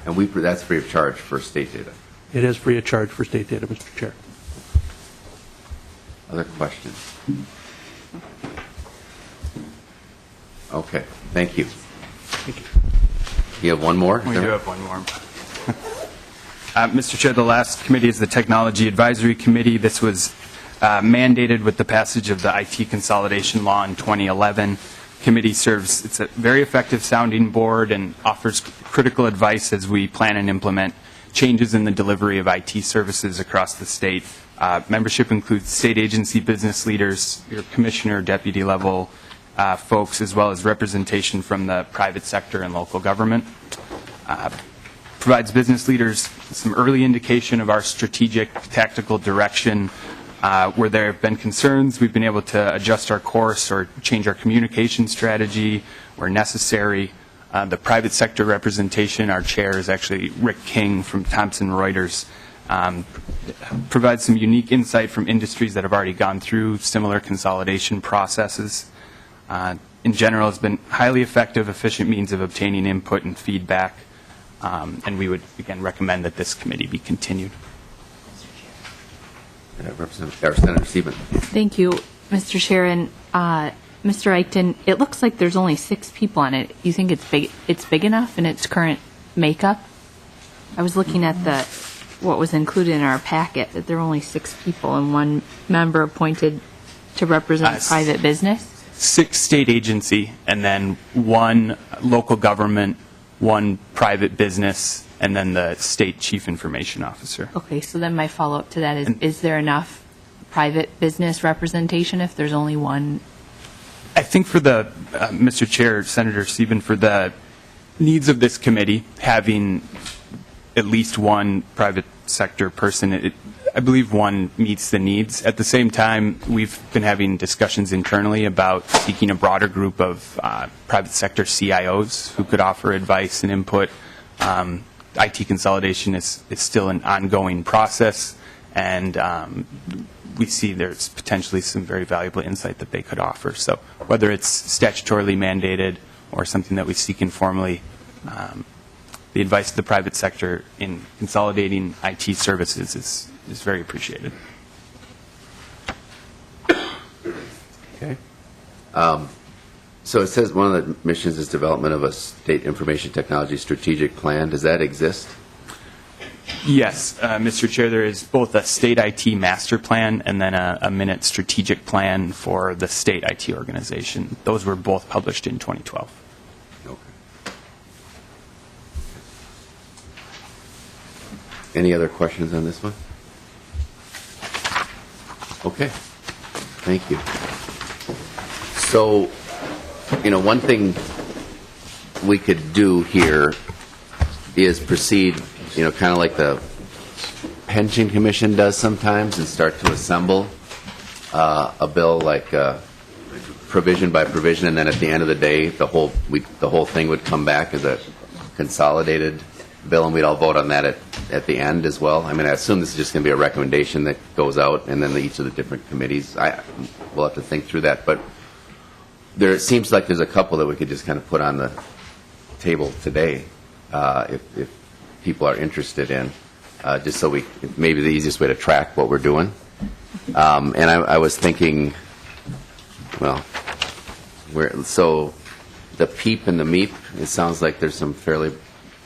And that's free of charge for state data? It is free of charge for state data, Mr. Chair. Other questions? Okay, thank you. You have one more? We do have one more. Mr. Chair, the last committee is the Technology Advisory Committee. This was mandated with the passage of the IT consolidation law in 2011. Committee serves, it's a very effective sounding board and offers critical advice as we plan and implement changes in the delivery of IT services across the state. Membership includes state agency business leaders, your commissioner, deputy level folks, as well as representation from the private sector and local government. Provides business leaders some early indication of our strategic tactical direction. Where there have been concerns, we've been able to adjust our course or change our communication strategy where necessary. The private sector representation, our chair is actually Rick King from Thomson Reuters. Provides some unique insight from industries that have already gone through similar consolidation processes. In general, it's been highly effective, efficient means of obtaining input and feedback, and we would, again, recommend that this committee be continued. Senator Sieben. Thank you, Mr. Chair. And Mr. Eichten, it looks like there's only 6 people on it. You think it's big enough in its current makeup? I was looking at what was included in our packet, that there are only 6 people and 1 member appointed to represent private business. 6 state agency, and then 1 local government, 1 private business, and then the state chief information officer. Okay, so then my follow-up to that is there enough private business representation if there's only 1? I think for the, Mr. Chair, Senator Sieben, for the needs of this committee, having at least one private sector person. I believe one meets the needs. At the same time, we've been having discussions internally about seeking a broader group of private sector CIOs who could offer advice and input. IT consolidation is still an ongoing process, and we see there's potentially some very valuable insight that they could offer. So whether it's statutorily mandated or something that we seek informally, the advice of the private sector in consolidating IT services is very appreciated. Okay. So it says one of the missions is development of a state information technology strategic plan. Does that exist? Yes, Mr. Chair, there is both a state IT master plan and then a minute strategic plan for the state IT organization. Those were both published in 2012. Any other questions on this one? Okay. Thank you. So, one thing we could do here is proceed, kind of like the Pension Commission does sometimes, and start to assemble a bill like provision by provision, and then at the end of the day, the whole thing would come back as a consolidated bill, and we'd all vote on that at the end as well. I mean, I assume this is just going to be a recommendation that goes out, and then each of the different committees. We'll have to think through that, but it seems like there's a couple that we could just kind of put on the table today, if people are interested in, just so maybe the easiest way to track what we're doing. And I was thinking, so the PEEP and the MEEP, it sounds like there's some fairly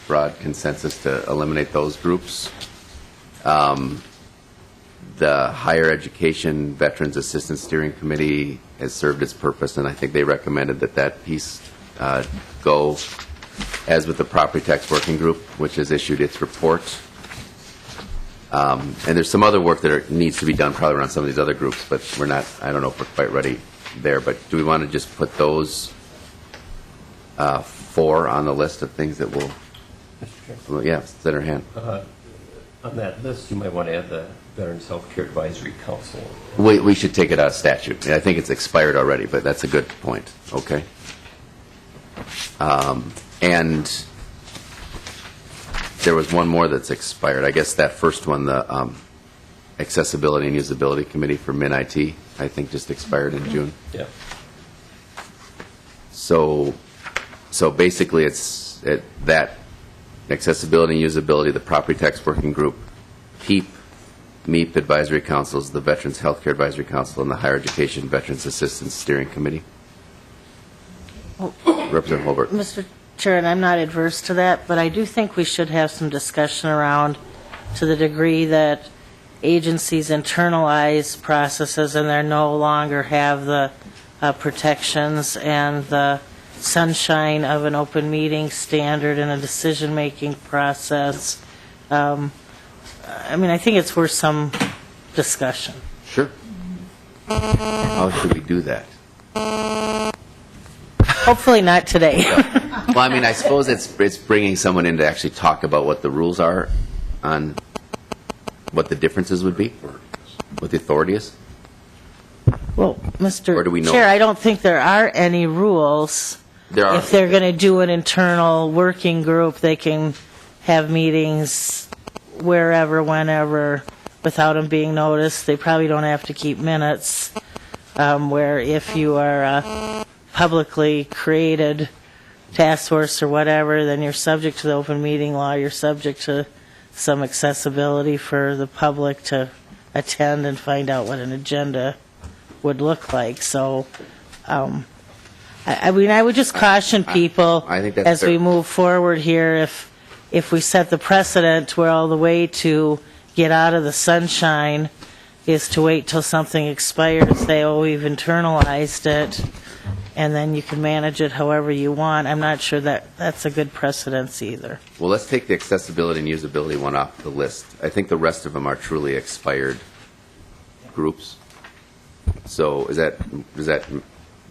broad consensus to eliminate those groups. The Higher Education Veterans Assistance Steering Committee has served its purpose, and I think they recommended that piece go, as with the Property Tax Working Group, which has issued its report. And there's some other work that needs to be done probably around some of these other groups, but I don't know if we're quite ready there. But do we want to just put those 4 on the list of things that will... Yeah, set her hand. On that list, you might want to add the Veterans Healthcare Advisory Council. We should take it out of statute. I think it's expired already, but that's a good point. Okay. And there was one more that's expired. I guess that first one, the Accessibility and Usability Committee for MN.IT, I think just expired in June. Yeah. So basically it's that Accessibility and Usability, the Property Tax Working Group, PEEP, MEEP Advisory Councils, the Veterans Healthcare Advisory Council, and the Higher Education Veterans Assistance Steering Committee. Representative Holbert. Mr. Chair, and I'm not adverse to that, but I do think we should have some discussion around, to the degree that agencies internalize processes and they no longer have the protections and the sunshine of an open meeting standard and a decision-making process. I think it's worth some discussion. Sure. How should we do that? Hopefully not today. Well, I suppose it's bringing someone in to actually talk about what the rules are on what the differences would be, what the authority is. Well, Mr. Or do we know? Chair, I don't think there are any rules. There are. If they're going to do an internal working group, they can have meetings wherever, whenever, without them being noticed. They probably don't have to keep minutes, where if you are a publicly created task force or whatever, then you're subject to the open meeting law, you're subject to some accessibility for the public to attend and find out what an agenda would look like. So, I would just caution people I think that's as fair. we move forward here, if we set the precedent where all the way to get out of the sunshine is to wait till something expires, say, oh, we've internalized it, and then you can manage it however you want. I'm not sure that's a good precedence either. Well, let's take the accessibility and usability one off the list. I think the rest of them are truly expired groups. So is that?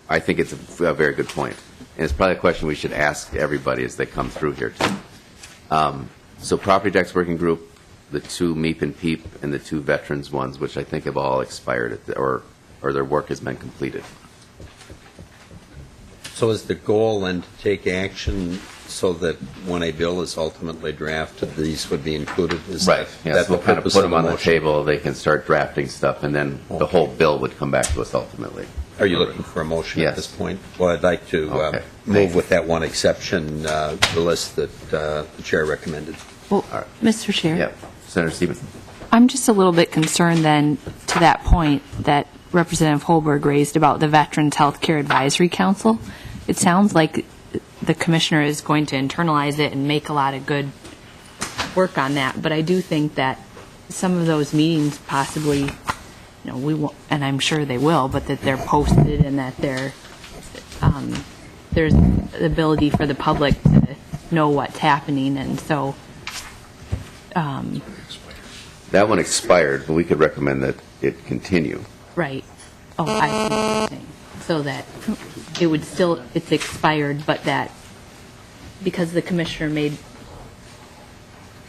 I think it's a very good point, and it's probably a question we should ask everybody as they come through here too. So property tax working group, the two MEP and PEEP, and the two veterans ones, which I think have all expired, or their work has been completed. So is the goal then to take action so that when a bill is ultimately drafted, these would be included? Is Right. that Yes, the we'll kind of purpose put them the on the motion? table, they can start drafting stuff, and then the whole bill would come back to us ultimately. Are you looking for a motion Yes. at this point? Well, I'd like to Okay. move with that one exception, the list that the chair recommended. Well, Mr. Chair? Yep. Senator Stevenson. I'm just a little bit concerned then, to that point that Representative Holberg raised about the Veterans Healthcare Advisory Council. It sounds like the commissioner is going to internalize it and make a lot of good work on that, but I do think that some of those meetings possibly, you know, we won't, and I'm sure they will, but that they're posted and that there's the ability for the public to know what's happening, and so That one expired, but we could recommend that it continue. right. Oh, I see what you're saying. So that it would still, it's expired, but that, because the commissioner made.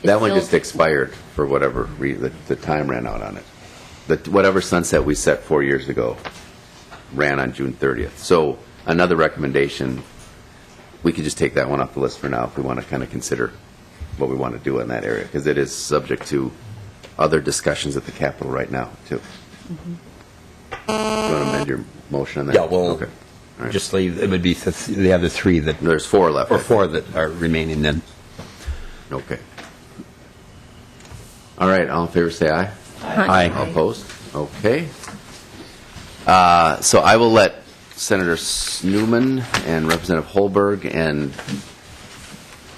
That one just expired for whatever reason, the time ran out on it. Whatever sunset we set 4 years ago ran on June 30th. So another recommendation, we could just take that one off the list for now if we want to kind of consider what we want to do in that area, because it is subject to other discussions at the Capitol right now, too. You want to amend your motion on that? Yeah, well, Okay. All right. just leave, it would be the other three that. There's four left. Or four that are remaining then. Okay. All right, all in favor, say aye. Aye. All opposed? Okay. So I will let Senator Newman and Representative Holberg and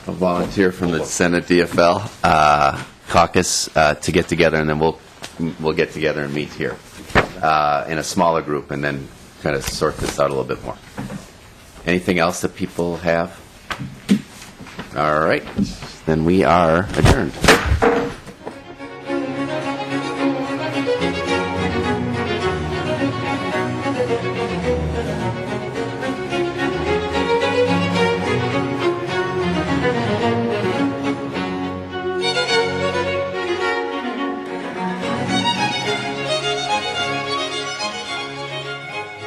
a volunteer from the Senate DFL caucus to get together, and then we'll get together and meet here in a smaller group, and then kind of sort this out a little bit more. Anything else that people have? All right, then we are adjourned.